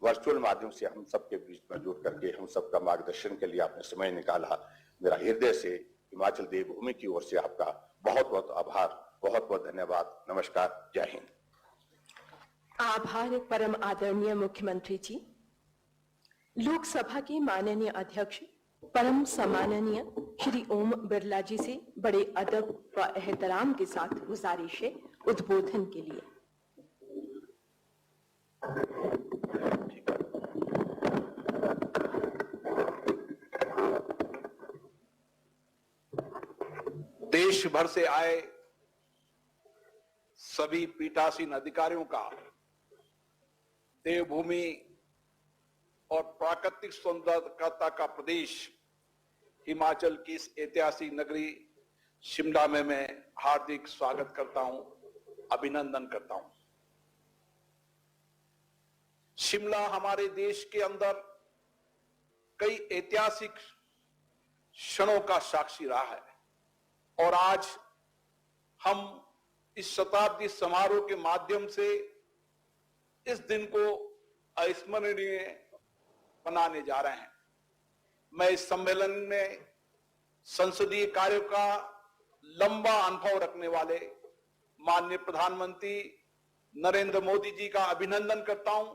वर्चुअल माध्यम से हम सबके बीच में जुड़ करके हम सबका मार्गदर्शन के लिए आपने समय निकाला, मेरा हृदय से हिमाचल देवभूमि की ओर से आपका बहुत बहुत आभार, बहुत बहुत धन्यवाद। नमस्कार, जय हिंद। आभार परम आदरणीय मुख्यमंत्री जी। लोकसभा के माननीय अध्यक्ष परम सम्माननीय श्री ओम बिरला जी से बड़े अदब व एहतराम के साथ गुजारिश है उद्बोधन के लिए। देश भर से आए सभी पीठासीन अधिकारियों का देवभूमि और प्राकृतिक सौंदर्यता का प्रदेश हिमाचल की इस ऐतिहासिक नगरी शिमला में मैं हार्दिक स्वागत करता हूं, अभिनंदन करता हूं। शिमला हमारे देश के अंदर कई ऐतिहासिक क्षणों का साक्षी रहा है, और आज हम इस शताब्दी समारोह के माध्यम से इस दिन को अविस्मरणीय बनाने जा रहे हैं। मैं इस सम्मेलन में संसदीय कार्यों का लंबा अनुभव रखने वाले माननीय प्रधानमंत्री नरेंद्र मोदी जी का अभिनंदन करता हूं,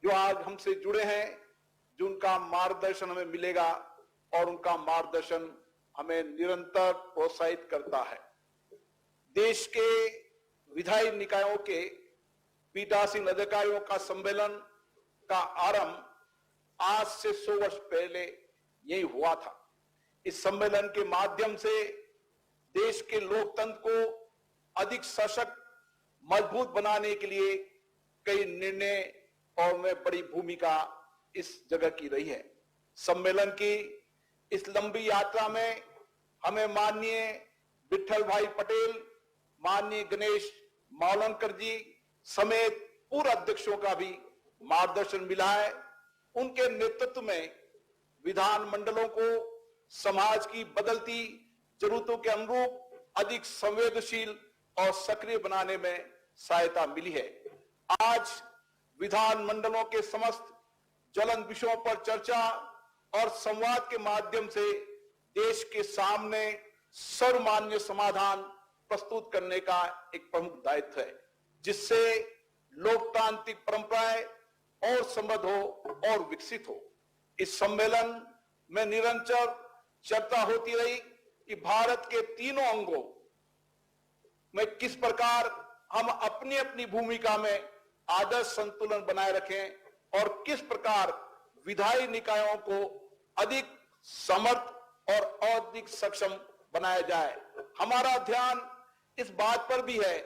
जो आज हमसे जुड़े हैं, जिनका मार्गदर्शन हमें मिलेगा और उनका मार्गदर्शन हमें निरंतर प्रोत्साहित करता है। देश के विधायी निकायों के पीठासीन अधिकारियों का सम्मेलन का आरंभ आज से 100 वर्ष पहले यही हुआ था। इस सम्मेलन के माध्यम से देश के लोकतंत्र को अधिक सशक्त मजबूत बनाने के लिए कई निर्णय और में बड़ी भूमिका इस जगह की रही है। सम्मेलन की इस लंबी यात्रा में हमें माननीय विठल भाई पटेल, माननीय गणेश मावलंकर जी समेत पूर्व अध्यक्षों का भी मार्गदर्शन मिला है। उनके नेतृत्व में विधान मंडलों को समाज की बदलती जरूरतों के अनुरूप अधिक संवेदनशील और सक्रिय बनाने में सहायता मिली है। आज विधान मंडलों के समस्त ज्वलंत विषयों पर चर्चा और संवाद के माध्यम से देश के सामने सर्वमान्य समाधान प्रस्तुत करने का एक प्रमुख दायित्व है, जिससे लोकतांत्रिक परंपराएं और समृद्ध हो और विकसित हो। इस सम्मेलन में निरंतर चर्चा होती रही कि भारत के तीनों अंगों में किस प्रकार हम अपनी अपनी भूमिका में आदर्श संतुलन बनाए रखें और किस प्रकार विधायी निकायों को अधिक समर्थ और अधिक सक्षम बनाया जाए। हमारा ध्यान इस बात पर भी है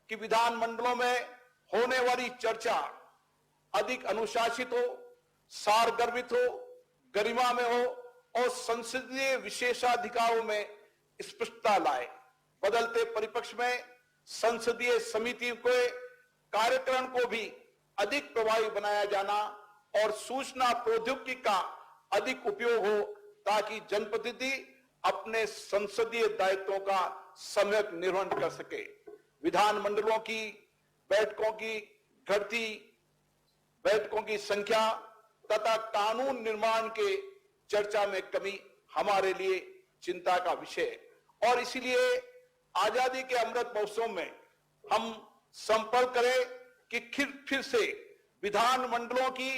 कि विधान मंडलों में होने वाली चर्चा अधिक अनुशासित हो, सारगर्भित हो, गरिमा में हो और संसदीय विशेषाधिकारों में स्पष्टता लाए। बदलते परिप्रेक्ष्य में संसदीय समिति के कार्यक्रम को भी अधिक प्रभावी बनाया जाना और सूचना प्रौद्योगिकी का अधिक उपयोग हो, ताकि जनप्रतिनिधि अपने संसदीय दायित्वों का सम्यक निर्वहन कर सके। विधान मंडलों की बैठकों की घटती बैठकों की संख्या तथा कानून निर्माण के चर्चा में कमी हमारे लिए चिंता का विषय है और इसीलिए आजादी के अमृत महोत्सव में हम संकल्प करें कि फिर से विधान मंडलों की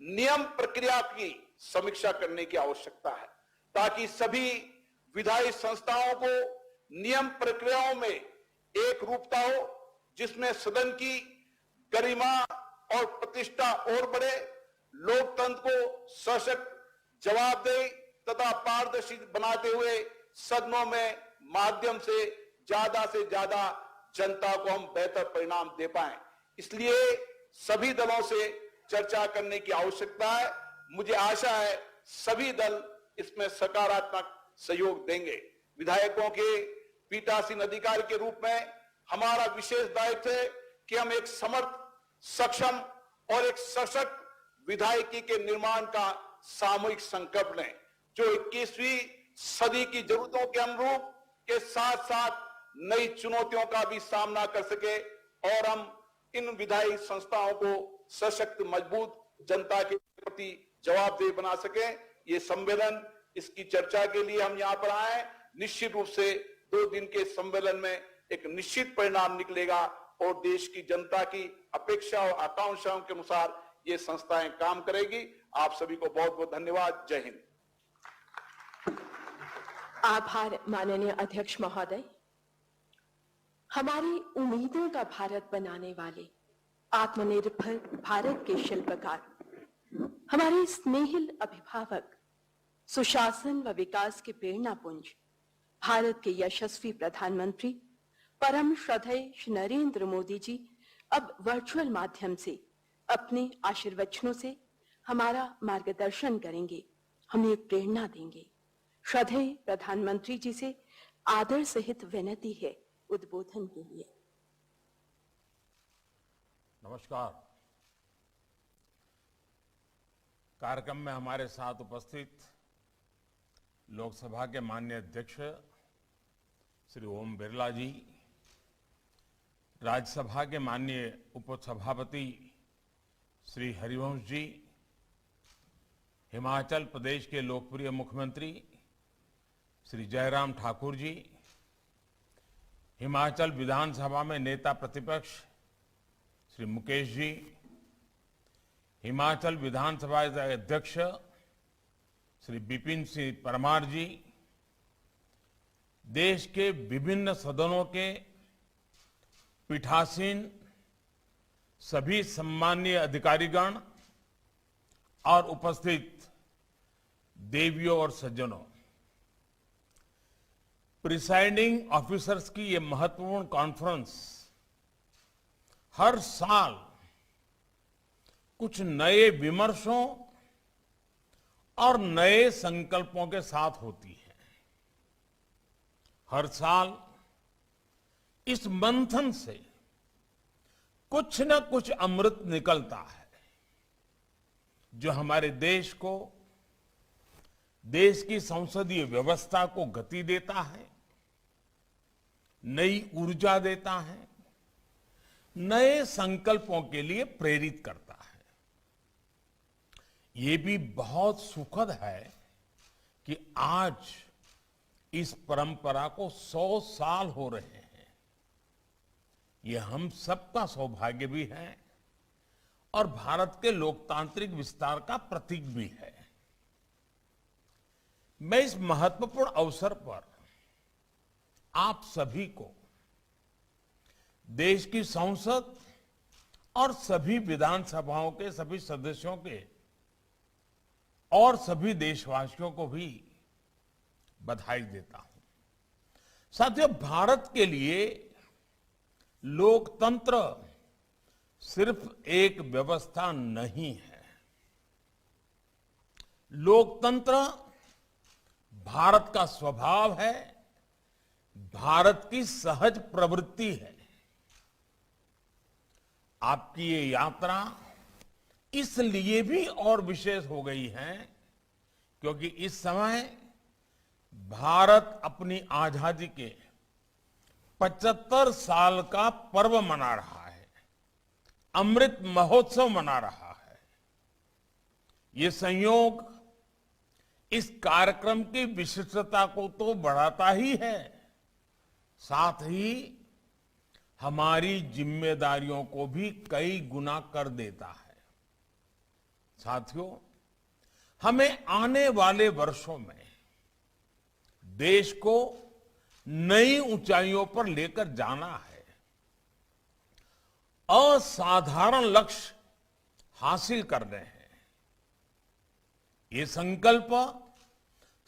नियम प्रक्रिया की समीक्षा करने की आवश्यकता है, ताकि सभी विधायी संस्थाओं को नियम प्रक्रियाओं में एक रूपता हो, जिसमें सदन की गरिमा और प्रतिष्ठा और बढ़े, लोकतंत्र को सशक्त, जवाबदेही तथा पारदर्शी बनाते हुए सदनों में माध्यम से ज्यादा जनता को हम बेहतर परिणाम दे पाएं। इसलिए सभी दलों से चर्चा करने की आवश्यकता है। मुझे आशा है सभी दल इसमें सकारात्मक सहयोग देंगे। विधायकों के पीठासीन अधिकारी के रूप में हमारा विशेष दायित्व है कि हम एक समर्थ, सक्षम और एक सशक्त विधायिकी के निर्माण का सामूहिक संकल्प लें, जो 21वीं सदी की जरूरतों के अनुरूप के साथ साथ नई चुनौतियों का भी सामना कर सके और हम इन विधायी संस्थाओं को सशक्त, मजबूत, जनता के प्रति जवाबदेह बना सके। ये सम्मेलन, इसकी चर्चा के लिए हम यहाँ पर आए। निश्चित रूप से 2 दिन के सम्मेलन में एक निश्चित परिणाम निकलेगा और देश की जनता की अपेक्षा और आकांक्षाओं के अनुसार ये संस्थाएं काम करेगी। आप सभी को बहुत बहुत धन्यवाद। जय हिंद। आभार माननीय अध्यक्ष महोदय। हमारी उम्मीदों का भारत बनाने वाले आत्मनिर्भर भारत के शिल्पकार, हमारे स्नेहिल अभिभावक, सुशासन व विकास के प्रेरणा पुंज, भारत के यशस्वी प्रधानमंत्री परम श्रद्धेय श्री नरेंद्र मोदी जी अब वर्चुअल माध्यम से अपने आशीर्वचनों से हमारा मार्गदर्शन करेंगे, हमें प्रेरणा देंगे। श्रद्धेय प्रधानमंत्री जी से आदर सहित विनती है उद्बोधन के लिए। नमस्कार। कार्यक्रम में हमारे साथ उपस्थित लोकसभा के माननीय अध्यक्ष श्री ओम बिरला जी, राज्यसभा के माननीय उपसभापति श्री हरिवंश जी, हिमाचल प्रदेश के लोकप्रिय मुख्यमंत्री श्री जयराम ठाकुर जी, हिमाचल विधानसभा में नेता प्रतिपक्ष श्री मुकेश जी, हिमाचल विधानसभा अध्यक्ष श्री विपिन सिंह परमार जी, देश के विभिन्न सदनों के पीठासीन सभी सम्माननीय अधिकारीगण और उपस्थित देवियों और सज्जनों, प्रिसाइडिंग ऑफिसर्स की ये महत्वपूर्ण कॉन्फ्रेंस हर साल कुछ नए विमर्शों और नए संकल्पों के साथ होती है। हर साल इस मंथन से कुछ न कुछ अमृत निकलता है जो हमारे देश को, देश की संसदीय व्यवस्था को गति देता है, नई ऊर्जा देता है, नए संकल्पों के लिए प्रेरित करता है। ये भी बहुत सुखद है कि आज इस परंपरा को 100 साल हो रहे हैं। ये हम सबका सौभाग्य भी है और भारत के लोकतांत्रिक विस्तार का प्रतीक भी है। मैं इस महत्वपूर्ण अवसर पर आप सभी को, देश की संसद और सभी विधानसभाओं के सभी सदस्यों के और सभी देशवासियों को भी बधाई देता हूं। साथियों, भारत के लिए लोकतंत्र सिर्फ एक व्यवस्था नहीं है। लोकतंत्र भारत का स्वभाव है, भारत की सहज प्रवृत्ति है। आपकी ये यात्रा इसलिए भी और विशेष हो गई है क्योंकि इस समय भारत अपनी आजादी के 75 साल का पर्व मना रहा है, अमृत महोत्सव मना रहा है। ये संयोग इस कार्यक्रम की विशिष्टता को तो बढ़ाता ही है, साथ ही हमारी जिम्मेदारियों को भी कई गुना कर देता है। साथियों, हमें आने वाले वर्षों में देश को नई ऊंचाइयों पर लेकर जाना है, असाधारण लक्ष्य हासिल करने हैं। ये संकल्प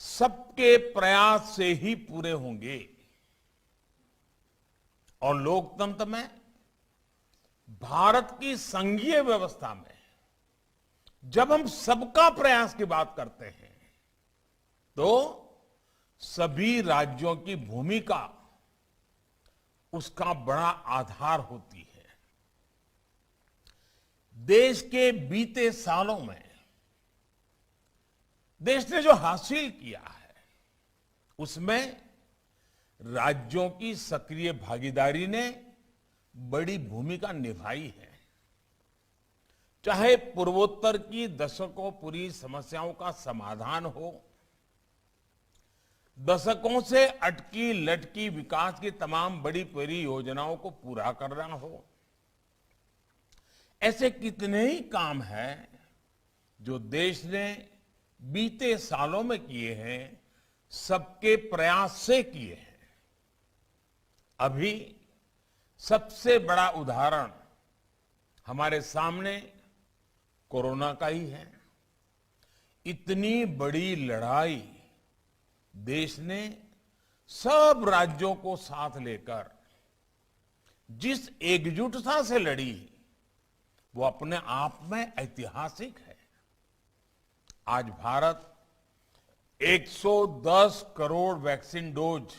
सबके प्रयास से ही पूरे होंगे और लोकतंत्र में, भारत की संघीय व्यवस्था में जब हम सबका प्रयास की बात करते हैं तो सभी राज्यों की भूमिका उसका बड़ा आधार होती है। देश के बीते सालों में देश ने जो हासिल किया है उसमें राज्यों की सक्रिय भागीदारी ने बड़ी भूमिका निभाई है। चाहे पूर्वोत्तर की दशकों पूरी समस्याओं का समाधान हो, दशकों से अटकी लटकी विकास की तमाम बड़ी परियोजनाओं को पूरा करना हो, ऐसे कितने ही काम हैं जो देश ने बीते सालों में किए हैं, सबके प्रयास से किए हैं। अभी सबसे बड़ा उदाहरण हमारे सामने कोरोना का ही है। इतनी बड़ी लड़ाई देश ने सब राज्यों को साथ लेकर जिस एकजुटता से लड़ी, वो अपने आप में ऐतिहासिक है। आज भारत 110 करोड़ वैक्सीन डोज,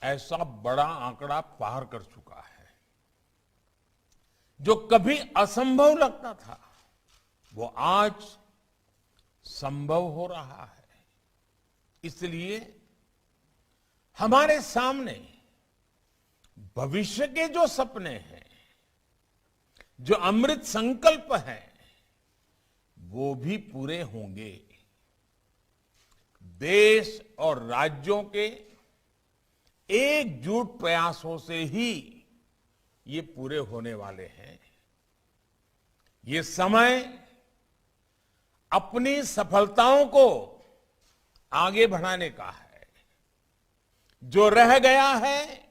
ऐसा बड़ा आंकड़ा पार कर चुका है। जो कभी असंभव लगता था वो आज संभव हो रहा है। इसलिए हमारे सामने भविष्य के जो सपने हैं, जो अमृत संकल्प हैं, वो भी पूरे होंगे। देश और राज्यों के एकजुट प्रयासों से ही ये पूरे होने वाले हैं। ये समय अपनी सफलताओं को आगे बढ़ाने का है, जो रह गया है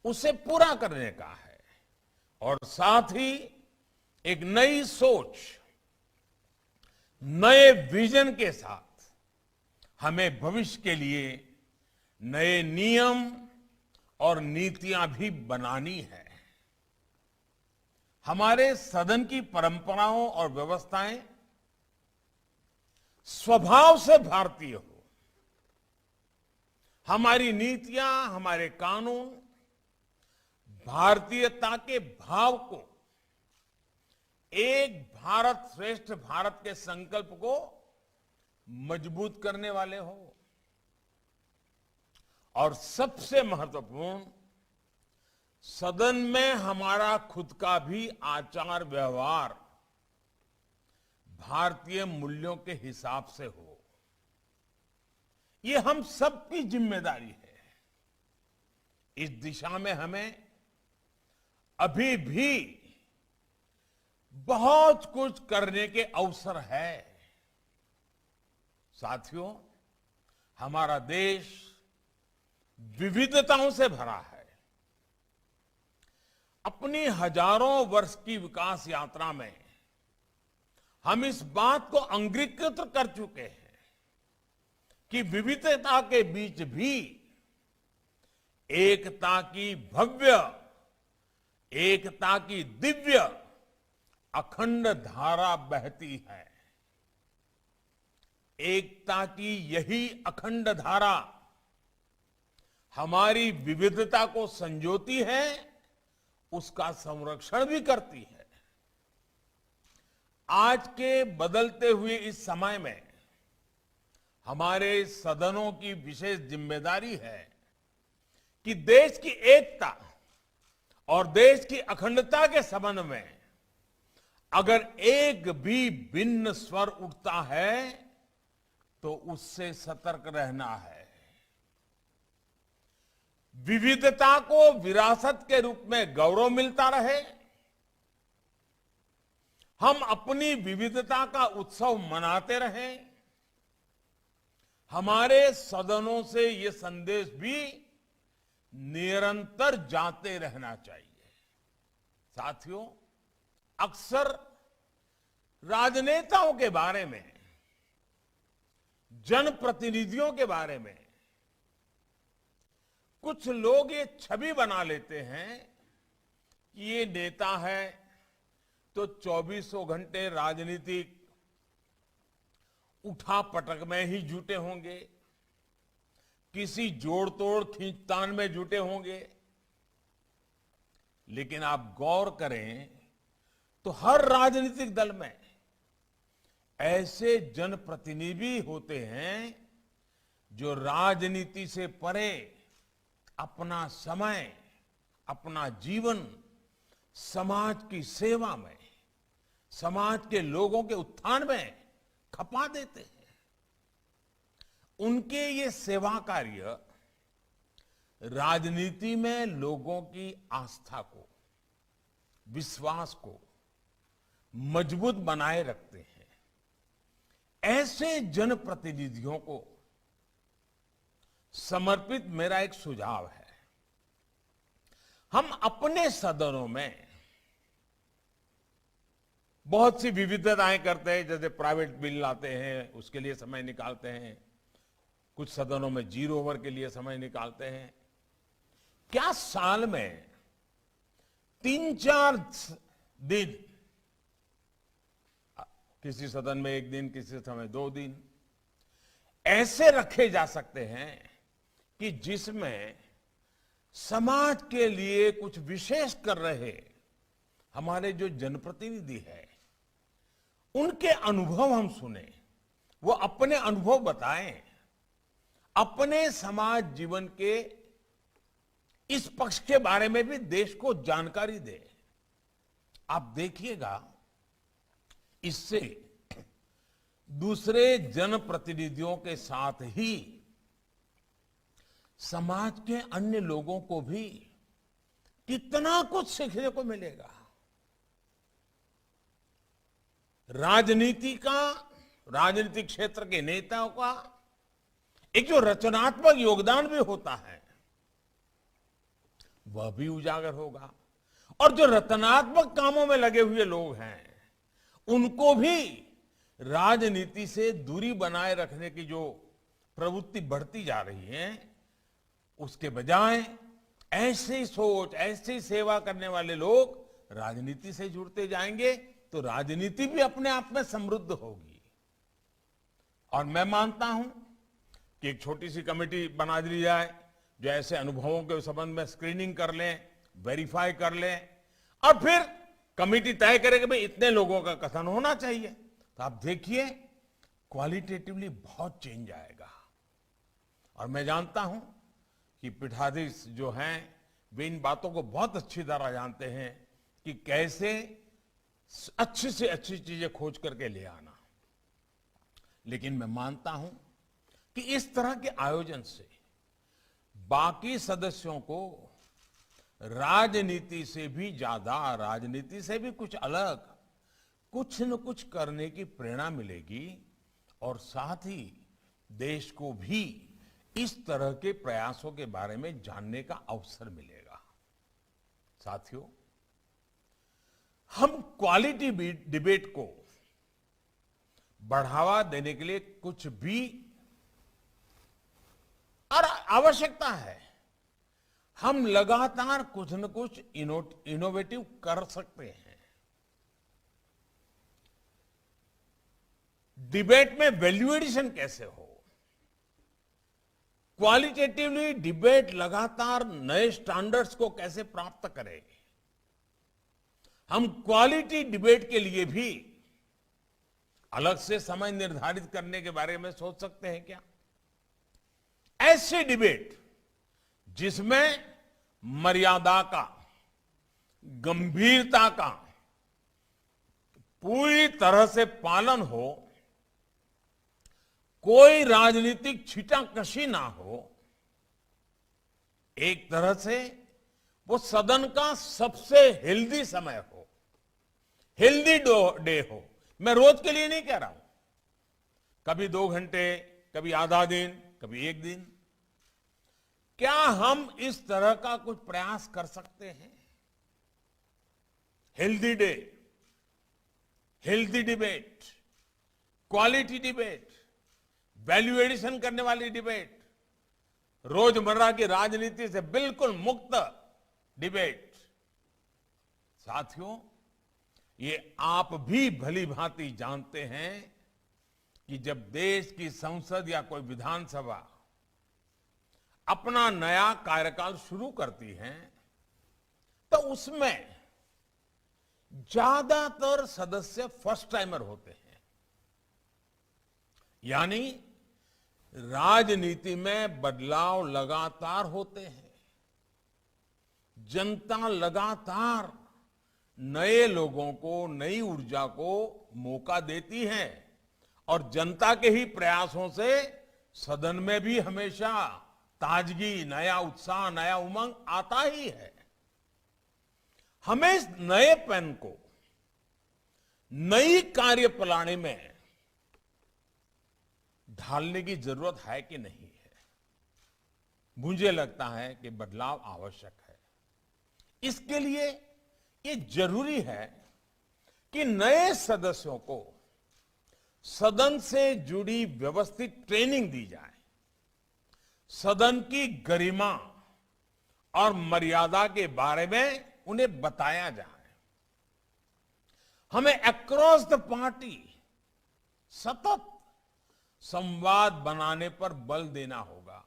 उसे पूरा करने का है और साथ ही एक नई सोच, नए विजन के साथ हमें भविष्य के लिए नए नियम और नीतियां भी बनानी है। हमारे सदन की परंपराओं और व्यवस्थाएं स्वभाव से भारतीय हो, हमारी नीतियां, हमारे कानून भारतीयता के भाव को, एक भारत श्रेष्ठ भारत के संकल्प को मजबूत करने वाले हो। और सबसे महत्वपूर्ण, सदन में हमारा खुद का भी आचार व्यवहार भारतीय मूल्यों के हिसाब से हो। ये हम सबकी जिम्मेदारी है। इस दिशा में हमें अभी भी बहुत कुछ करने के अवसर है। साथियों, हमारा देश विविधताओं से भरा है। अपनी हजारों वर्ष की विकास यात्रा में हम इस बात को अंगीकृत कर चुके हैं कि विविधता के बीच भी एकता की भव्य, एकता की दिव्य अखंड धारा बहती है। एकता की यही अखंड धारा हमारी विविधता को संजोती है, उसका संरक्षण भी करती है। आज के बदलते हुए इस समय में हमारे सदनों की विशेष जिम्मेदारी है कि देश की एकता और देश की अखंडता के संबंध में अगर एक भी भिन्न स्वर उठता है तो उससे सतर्क रहना है। विविधता को विरासत के रूप में गौरव मिलता रहे, हम अपनी विविधता का उत्सव मनाते रहें। हमारे सदनों से ये संदेश भी निरंतर जाते रहना चाहिए। साथियों, अक्सर राजनेताओं के बारे में, जनप्रतिनिधियों के बारे में कुछ लोग ये छवि बना लेते हैं कि ये नेता है तो 24 घंटे राजनीतिक उठापटक में ही जुटे होंगे, किसी जोड़ तोड़ खींचतान में जुटे होंगे। लेकिन आप गौर करें तो हर राजनीतिक दल में ऐसे जनप्रतिनिधि होते हैं जो राजनीति से परे अपना समय, अपना जीवन समाज की सेवा में, समाज के लोगों के उत्थान में खपा देते हैं। उनके ये सेवा कार्य राजनीति में लोगों की आस्था को, विश्वास को मजबूत बनाए रखते हैं। ऐसे जनप्रतिनिधियों को समर्पित मेरा एक सुझाव है। हम अपने सदनों में बहुत सी विविधताएं करते हैं, जैसे प्राइवेट बिल लाते हैं, उसके लिए समय निकालते हैं। कुछ सदनों में 0 ओवर के लिए समय निकालते हैं। क्या साल में 3-4 दिन, किसी सदन में 1 दिन, किसी समय 2 दिन ऐसे रखे जा सकते हैं कि जिसमें समाज के लिए कुछ विशेष कर रहे हमारे जो जनप्रतिनिधि हैं, उनके अनुभव हम सुने, वो अपने अनुभव बताएं, अपने समाज जीवन के इस पक्ष के बारे में भी देश को जानकारी दें। आप देखिएगा, इससे दूसरे जनप्रतिनिधियों के साथ ही समाज के अन्य लोगों को भी कितना कुछ सीखने को मिलेगा। राजनीतिक क्षेत्र के नेताओं का एक जो रचनात्मक योगदान भी होता है, वह भी उजागर होगा। और जो रचनात्मक कामों में लगे हुए लोग हैं, उनको भी राजनीति से दूरी बनाए रखने की जो प्रवृत्ति बढ़ती जा रही है, उसके बजाय ऐसी सोच, ऐसी सेवा करने वाले लोग राजनीति से जुड़ते जाएंगे तो राजनीति भी अपने आप में समृद्ध होगी। और मैं मानता हूं कि एक छोटी सी कमेटी बना दी जाए जो ऐसे अनुभवों के संबंध में स्क्रीनिंग कर लें, वेरीफाई कर लें और फिर कमेटी तय करे कि भाई इतने लोगों का कथन होना चाहिए। तो आप देखिए क्वालिटेटिवली बहुत चेंज आएगा। और मैं जानता हूं कि पीठाधीश जो हैं वे इन बातों को बहुत अच्छी तरह जानते हैं कि कैसे अच्छी से अच्छी चीजें खोज करके ले आना। लेकिन मैं मानता हूं कि इस तरह के आयोजन से बाकी सदस्यों को राजनीति से भी ज्यादा, राजनीति से भी कुछ अलग, कुछ न कुछ करने की प्रेरणा मिलेगी और साथ ही देश को भी इस तरह के प्रयासों के बारे में जानने का अवसर मिलेगा। साथियों, हम क्वालिटी डिबेट को बढ़ावा देने के लिए कुछ भी और आवश्यकता है, हम लगातार कुछ न कुछ इनोवेटिव कर सकते हैं। डिबेट में वैल्यू एडिशन कैसे हो, क्वालिटेटिवली डिबेट लगातार नए स्टैंडर्ड्स को कैसे प्राप्त करे, हम क्वालिटी डिबेट के लिए भी अलग से समय निर्धारित करने के बारे में सोच सकते हैं क्या? ऐसे डिबेट जिसमें मर्यादा का, गंभीरता का पूरी तरह से पालन हो, कोई राजनीतिक छीटाकशी ना हो, एक तरह से वो सदन का सबसे हेल्दी समय हो, हेल्दी डे हो। मैं रोज के लिए नहीं कह रहा हूं, कभी 2 घंटे, कभी आधा दिन, कभी 1 दिन। क्या हम इस तरह का कुछ प्रयास कर सकते हैं? Healthy day, healthy debate, quality debate, value addition करने वाली डिबेट, रोजमर्रा की राजनीति से बिल्कुल मुक्त डिबेट। साथियों, ये आप भी भली भांति जानते हैं कि जब देश की संसद या कोई विधानसभा अपना नया कार्यकाल शुरू करती है तो उसमें ज्यादातर सदस्य फर्स्ट टाइमर होते हैं। यानी राजनीति में बदलाव लगातार होते हैं, जनता लगातार नए लोगों को, नई ऊर्जा को मौका देती है और जनता के ही प्रयासों से सदन में भी हमेशा ताजगी, नया उत्साह, नया उमंग आता ही है। हमें इस नए पैन को नई कार्यप्रणाली में ढालने की जरूरत है कि नहीं है? मुझे लगता है कि बदलाव आवश्यक है। इसके लिए ये जरूरी है कि नए सदस्यों को सदन से जुड़ी व्यवस्थित ट्रेनिंग दी जाए, सदन की गरिमा और मर्यादा के बारे में उन्हें बताया जाए। हमें अक्रॉस द पार्टी सतत संवाद बनाने पर बल देना होगा।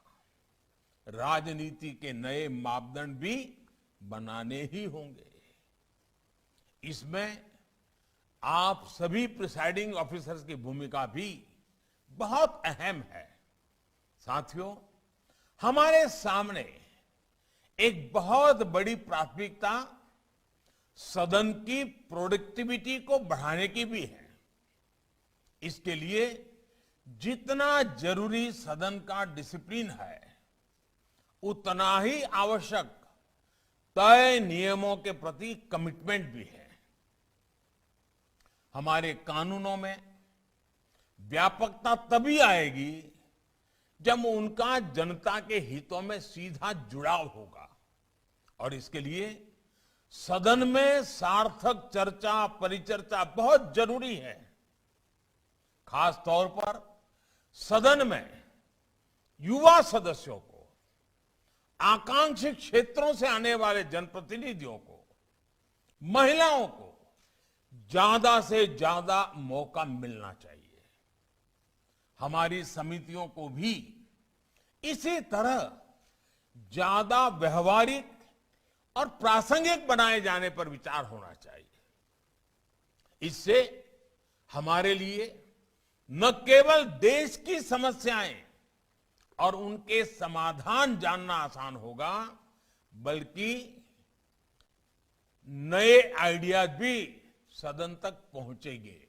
राजनीति के नए मापदंड भी बनाने ही होंगे। इसमें आप सभी प्रिसाइडिंग ऑफिसर्स की भूमिका भी बहुत अहम है। साथियों, हमारे सामने एक बहुत बड़ी प्राथमिकता सदन की प्रोडक्टिविटी को बढ़ाने की भी है। इसके लिए जितना जरूरी सदन का डिसिप्लिन है, उतना ही आवश्यक तय नियमों के प्रति कमिटमेंट भी है। हमारे कानूनों में व्यापकता तभी आएगी जब उनका जनता के हितों में सीधा जुड़ाव होगा और इसके लिए सदन में सार्थक चर्चा, परिचर्चा बहुत जरूरी है। खास तौर पर सदन में युवा सदस्यों को, आकांक्षी क्षेत्रों से आने वाले जनप्रतिनिधियों को महिलाओं को ज्यादा से ज्यादा मौका मिलना चाहिए। हमारी समितियों को भी इसी तरह ज्यादा व्यवहारिक और प्रासंगिक बनाए जाने पर विचार होना चाहिए। इससे हमारे लिए न केवल देश की समस्याएं और उनके समाधान जानना आसान होगा, बल्कि नए आइडियाज भी सदन तक पहुंचेंगे।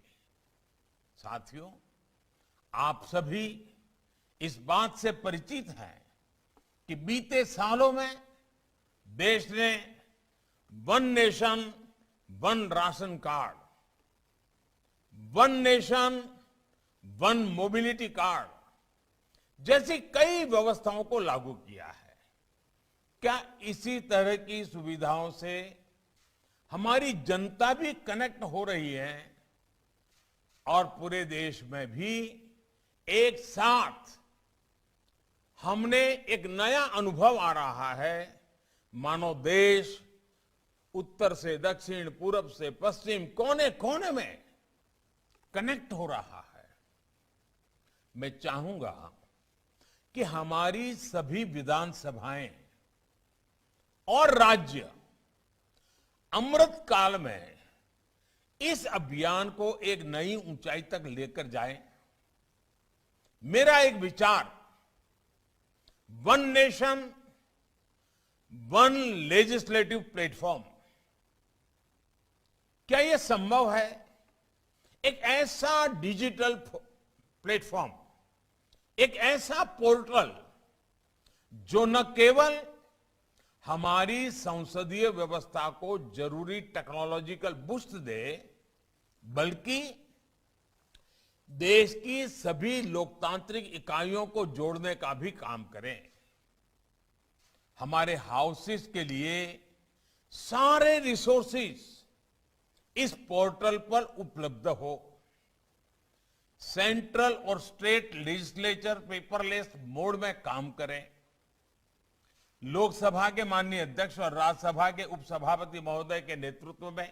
साथियों, आप सभी इस बात से परिचित हैं कि बीते सालों में देश ने one nation one ration card, one nation one mobility card जैसी कई व्यवस्थाओं को लागू किया है। क्या इसी तरह की सुविधाओं से हमारी जनता भी कनेक्ट हो रही है और पूरे देश में भी एक साथ हमने एक नया अनुभव आ रहा है, मानो देश उत्तर से दक्षिण, पूरब से पश्चिम, कोने कोने में कनेक्ट हो रहा है। मैं चाहूंगा कि हमारी सभी विधानसभाएं और राज्य अमृत काल में इस अभियान को एक नई ऊंचाई तक लेकर जाएं। मेरा एक विचार, one nation one legislative platform, क्या यह संभव है? एक ऐसा डिजिटल प्लेटफॉर्म, एक ऐसा पोर्टल जो न केवल हमारी संसदीय व्यवस्था को जरूरी टेक्नोलॉजिकल बूस्ट दे, बल्कि देश की सभी लोकतांत्रिक इकाइयों को जोड़ने का भी काम करें। हमारे हाउसेस के लिए सारे रिसोर्सेज इस पोर्टल पर उपलब्ध हो। सेंट्रल और स्टेट लेजिस्लेचर पेपरलेस मोड में काम करें। लोकसभा के माननीय अध्यक्ष और राज्यसभा के उपसभापति महोदय के नेतृत्व में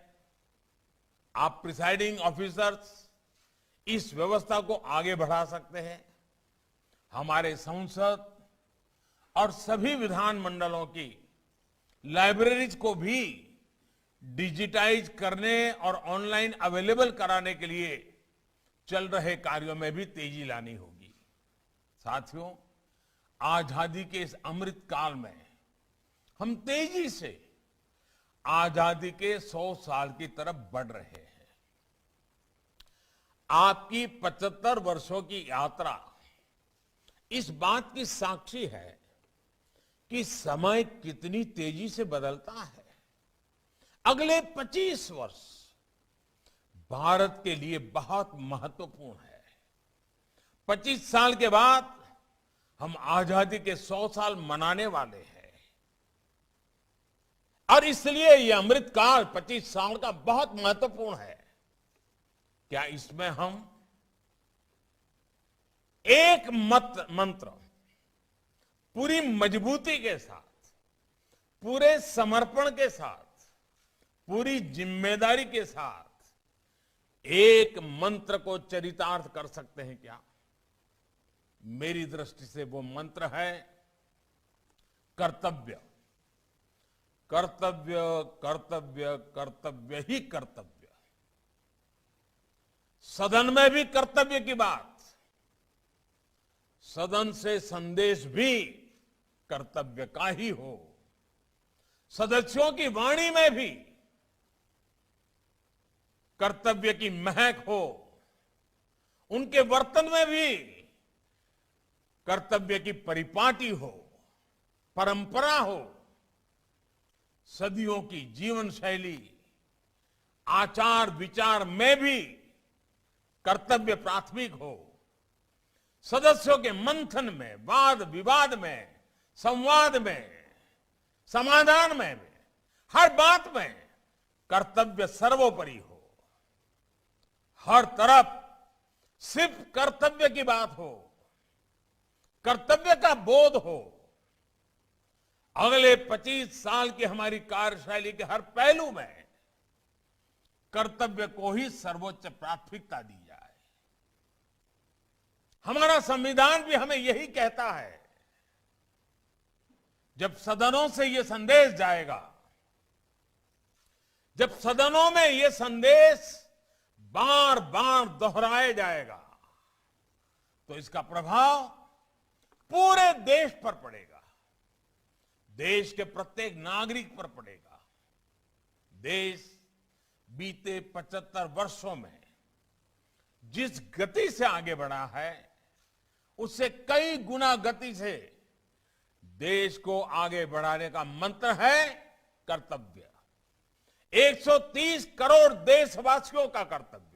आप प्रिसाइडिंग ऑफिसर्स इस व्यवस्था को आगे बढ़ा सकते हैं। हमारे संसद और सभी विधानमंडलों की लाइब्रेरीज को भी डिजिटाइज करने और ऑनलाइन अवेलेबल कराने के लिए चल रहे कार्यों में भी तेजी लानी होगी। साथियों, आजादी के इस अमृत काल में हम तेजी से आजादी के 100 साल की तरफ बढ़ रहे हैं। आपकी 75 वर्षों की यात्रा इस बात की साक्षी है कि समय कितनी तेजी से बदलता है। अगले 25 वर्ष भारत के लिए बहुत महत्वपूर्ण है। 25 साल के बाद हम आजादी के 100 साल मनाने वाले हैं और इसलिए यह अमृत काल 25 साल का बहुत महत्वपूर्ण है। क्या इसमें हम एक मंत्र पूरी मजबूती के साथ, पूरे समर्पण के साथ, पूरी जिम्मेदारी के साथ एक मंत्र को चरितार्थ कर सकते हैं क्या? मेरी दृष्टि से वो मंत्र है कर्तव्य, कर्तव्य, कर्तव्य, कर्तव्य ही कर्तव्य। सदन में भी कर्तव्य की बात, सदन से संदेश भी कर्तव्य का ही हो। सदस्यों की वाणी में भी कर्तव्य की महक हो, उनके वर्तन में भी कर्तव्य की परिपाटी हो, परंपरा हो। सदियों की जीवन शैली, आचार विचार में भी कर्तव्य प्राथमिक हो। सदस्यों के मंथन में, वाद विवाद में, संवाद में, समाधान में, हर बात में कर्तव्य सर्वोपरि हो। हर तरफ सिर्फ कर्तव्य की बात हो, कर्तव्य का बोध हो। अगले 25 साल की हमारी कार्यशैली के हर पहलू में कर्तव्य को ही सर्वोच्च प्राथमिकता दी जाए। हमारा संविधान भी हमें यही कहता है। जब सदनों से यह संदेश जाएगा, जब सदनों में यह संदेश बार बार दोहराया जाएगा, तो इसका प्रभाव पूरे देश पर पड़ेगा, देश के प्रत्येक नागरिक पर पड़ेगा। देश बीते 75 वर्षों में जिस गति से आगे बढ़ा है, उससे कई गुना गति से देश को आगे बढ़ाने का मंत्र है कर्तव्य। 130 करोड़ देशवासियों का कर्तव्य,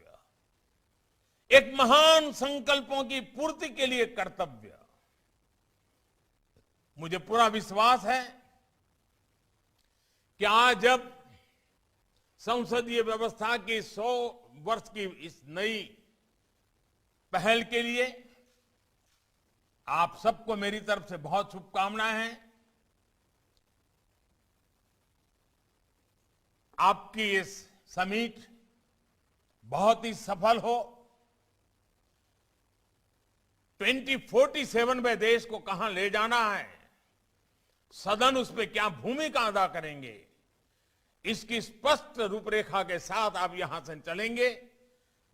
एक महान संकल्पों की पूर्ति के लिए कर्तव्य। मुझे पूरा विश्वास है कि आज जब संसदीय व्यवस्था की 100 वर्ष की इस नई पहल के लिए आप सबको मेरी तरफ से बहुत शुभकामनाएं हैं। आपकी इस समिट बहुत ही सफल हो। 2047 में देश को कहां ले जाना है, सदन उस पर क्या भूमिका अदा करेंगे, इसकी स्पष्ट रूपरेखा के साथ आप यहां से चलेंगे,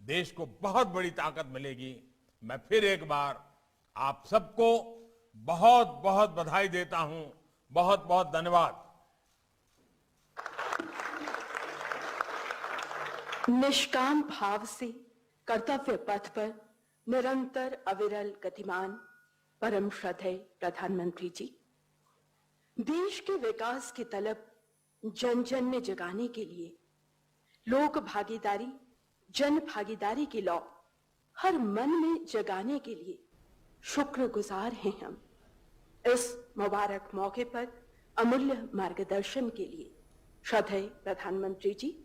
देश को बहुत बड़ी ताकत मिलेगी। मैं फिर एक बार आप सबको बहुत बहुत बधाई देता हूं। बहुत बहुत धन्यवाद। निष्काम भाव से कर्तव्य पथ पर निरंतर अविरल गतिमान परम श्रद्धेय प्रधानमंत्री जी, देश के विकास की तलब जन जन में जगाने के लिए लोक भागीदारी, जन भागीदारी की लौ हर मन में जगाने के लिए शुक्रगुजार हैं हम। इस मुबारक मौके पर अमूल्य मार्गदर्शन के लिए श्रद्धेय प्रधानमंत्री जी,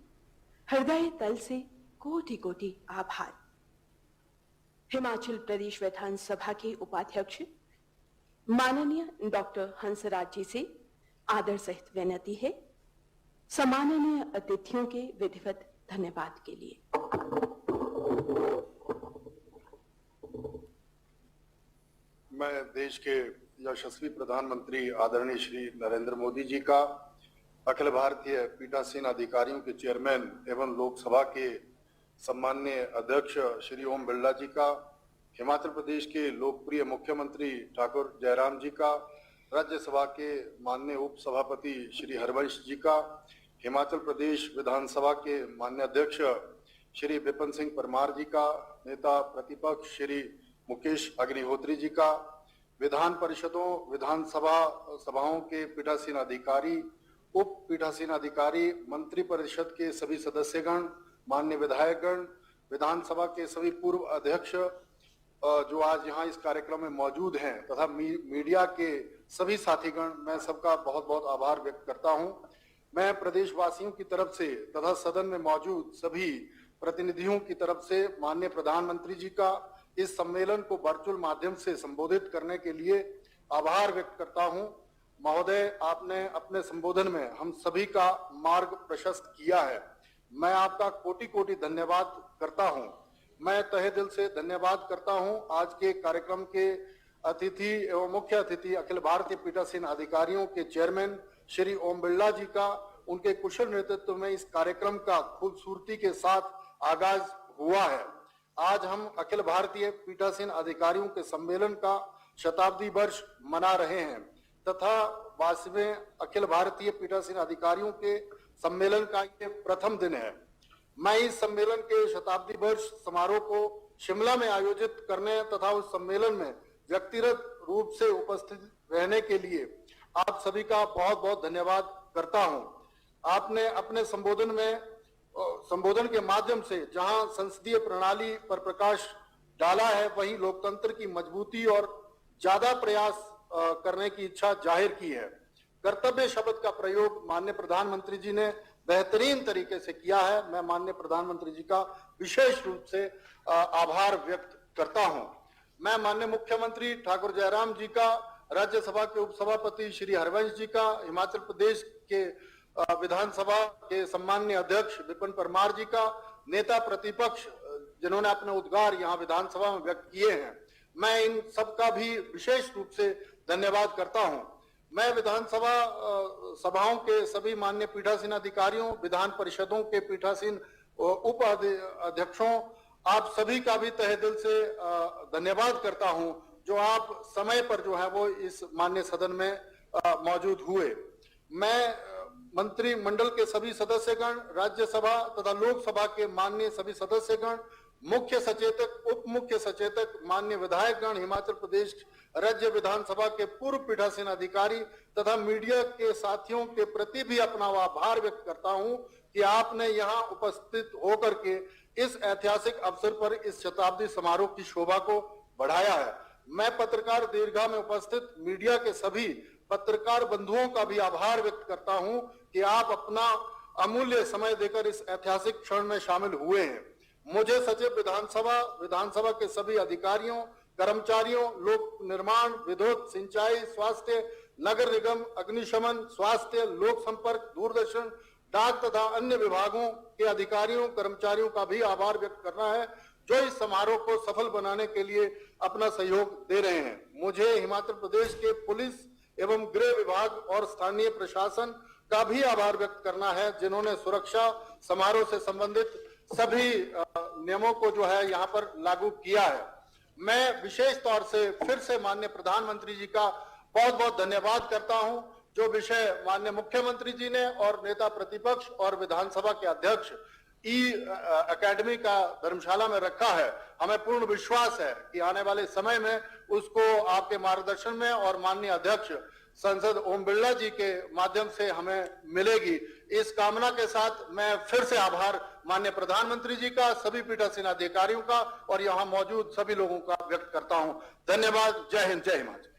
हृदय तल से कोटि कोटि आभार। हिमाचल प्रदेश विधानसभा के उपाध्यक्ष माननीय डॉक्टर हंसराज जी से आदर सहित विनती है, सम्माननीय अतिथियों के विधिवत धन्यवाद के लिए। मैं देश के यशस्वी प्रधानमंत्री आदरणीय श्री नरेंद्र मोदी जी का, अखिल भारतीय पीठासीन अधिकारियों के चेयरमैन एवं लोकसभा के सम्माननीय अध्यक्ष श्री ओम बिरला जी का, हिमाचल प्रदेश के लोकप्रिय मुख्यमंत्री ठाकुर जयराम जी का, राज्यसभा के माननीय उप सभापति श्री हरवंश जी का, हिमाचल प्रदेश विधानसभा के माननीय अध्यक्ष श्री विपिन सिंह परमार जी का, नेता प्रतिपक्ष श्री मुकेश अग्निहोत्री जी का, विधान परिषदों विधानसभा सभाओं के पीठासीन अधिकारी, उप पीठासीन अधिकारी, मंत्री परिषद के सभी सदस्यगण, माननीय विधायकगण, विधानसभा के सभी पूर्व अध्यक्ष जो आज यहाँ इस कार्यक्रम में मौजूद हैं, तथा मीडिया के सभी साथीगण, मैं सबका बहुत बहुत आभार व्यक्त करता हूँ। मैं प्रदेशवासियों की तरफ से तथा सदन में मौजूद सभी प्रतिनिधियों की तरफ से माननीय प्रधानमंत्री जी का इस सम्मेलन को वर्चुअल माध्यम से संबोधित करने के लिए आभार व्यक्त करता हूं। महोदय, आपने अपने संबोधन में हम सभी का मार्ग प्रशस्त किया है। मैं आपका कोटि कोटि धन्यवाद करता हूं। मैं तहे दिल से धन्यवाद करता हूं आज के कार्यक्रम के अतिथि एवं मुख्य अतिथि अखिल भारतीय पीठासीन अधिकारियों के चेयरमैन श्री ओम बिरला जी का। उनके कुशल नेतृत्व में इस कार्यक्रम का खूबसूरती के साथ आगाज हुआ है। आज हम अखिल भारतीय पीठासीन अधिकारियों के सम्मेलन का शताब्दी वर्ष मना रहे हैं तथा 22वें अखिल भारतीय पीठासीन अधिकारियों के सम्मेलन का ये प्रथम दिन है। मैं इस सम्मेलन के शताब्दी वर्ष समारोह को शिमला में आयोजित करने तथा उस सम्मेलन में व्यक्तिगत रूप से उपस्थित रहने के लिए आप सभी का बहुत बहुत धन्यवाद करता हूं। आपने अपने संबोधन के माध्यम से जहां संसदीय प्रणाली पर प्रकाश डाला है, वहीं लोकतंत्र की मजबूती और ज्यादा प्रयास करने की इच्छा जाहिर की है। कर्तव्य शब्द का प्रयोग माननीय प्रधानमंत्री जी ने बेहतरीन तरीके से किया है। मैं माननीय प्रधानमंत्री जी का विशेष रूप से आभार व्यक्त करता हूं। मैं माननीय मुख्यमंत्री ठाकुर जयराम जी का, राज्यसभा के उपसभापति श्री हरवंश जी का, हिमाचल प्रदेश के विधानसभा के सम्माननीय अध्यक्ष विपिन परमार जी का, नेता प्रतिपक्ष जिन्होंने अपने उद्गार यहाँ विधानसभा में व्यक्त किए हैं, मैं इन सबका भी विशेष रूप से धन्यवाद करता हूं। मैं विधानसभा सभाओं के सभी माननीय पीठासीन अधिकारियों, विधान परिषदों के पीठासीन उप अध्यक्षों, आप सभी का भी तहे दिल से धन्यवाद करता हूं जो आप समय पर जो है वो इस माननीय सदन में मौजूद हुए। मैं मंत्रिमंडल के सभी सदस्यगण, राज्यसभा तथा लोकसभा के माननीय सभी सदस्यगण, मुख्य सचेतक, उप मुख्य सचेतक, माननीय विधायकगण, हिमाचल प्रदेश राज्य विधानसभा के पूर्व पीठासीन अधिकारी तथा मीडिया के साथियों के प्रति भी अपना आभार व्यक्त करता हूं कि आपने यहां उपस्थित होकर के इस ऐतिहासिक अवसर पर इस शताब्दी समारोह की शोभा को बढ़ाया है। मैं पत्रकार दीर्घा में उपस्थित मीडिया के सभी पत्रकार बंधुओं का भी आभार व्यक्त करता हूं कि आप अपना अमूल्य समय देकर इस ऐतिहासिक क्षण में शामिल हुए हैं। मुझे सचिव विधानसभा, विधानसभा के सभी अधिकारियों, कर्मचारियों, लोक निर्माण, विद्युत, सिंचाई, स्वास्थ्य, नगर निगम, अग्निशमन, स्वास्थ्य, लोक संपर्क, दूरदर्शन, डाक तथा अन्य विभागों के अधिकारियों, कर्मचारियों का भी आभार व्यक्त करना है जो इस समारोह को सफल बनाने के लिए अपना सहयोग दे रहे हैं। मुझे हिमाचल प्रदेश के पुलिस एवं गृह विभाग और स्थानीय प्रशासन का भी आभार व्यक्त करना है जिन्होंने सुरक्षा समारोह से संबंधित सभी नियमों को जो है यहाँ पर लागू किया है। मैं विशेष तौर से फिर से माननीय प्रधानमंत्री जी का बहुत बहुत धन्यवाद करता हूं जो विषय माननीय मुख्यमंत्री जी ने और नेता प्रतिपक्ष और विधानसभा के अध्यक्ष एकेडमी का धर्मशाला में रखा है। हमें पूर्ण विश्वास है कि आने वाले समय में उसको आपके मार्गदर्शन में और माननीय अध्यक्ष संसद ओम बिरला जी के माध्यम से हमें मिलेगी। इस कामना के साथ मैं फिर से आभार माननीय प्रधानमंत्री जी का, सभी पीठासीन अधिकारियों का और यहाँ मौजूद सभी लोगों का व्यक्त करता हूं। धन्यवाद। जय हिंद, जय हिमाचल।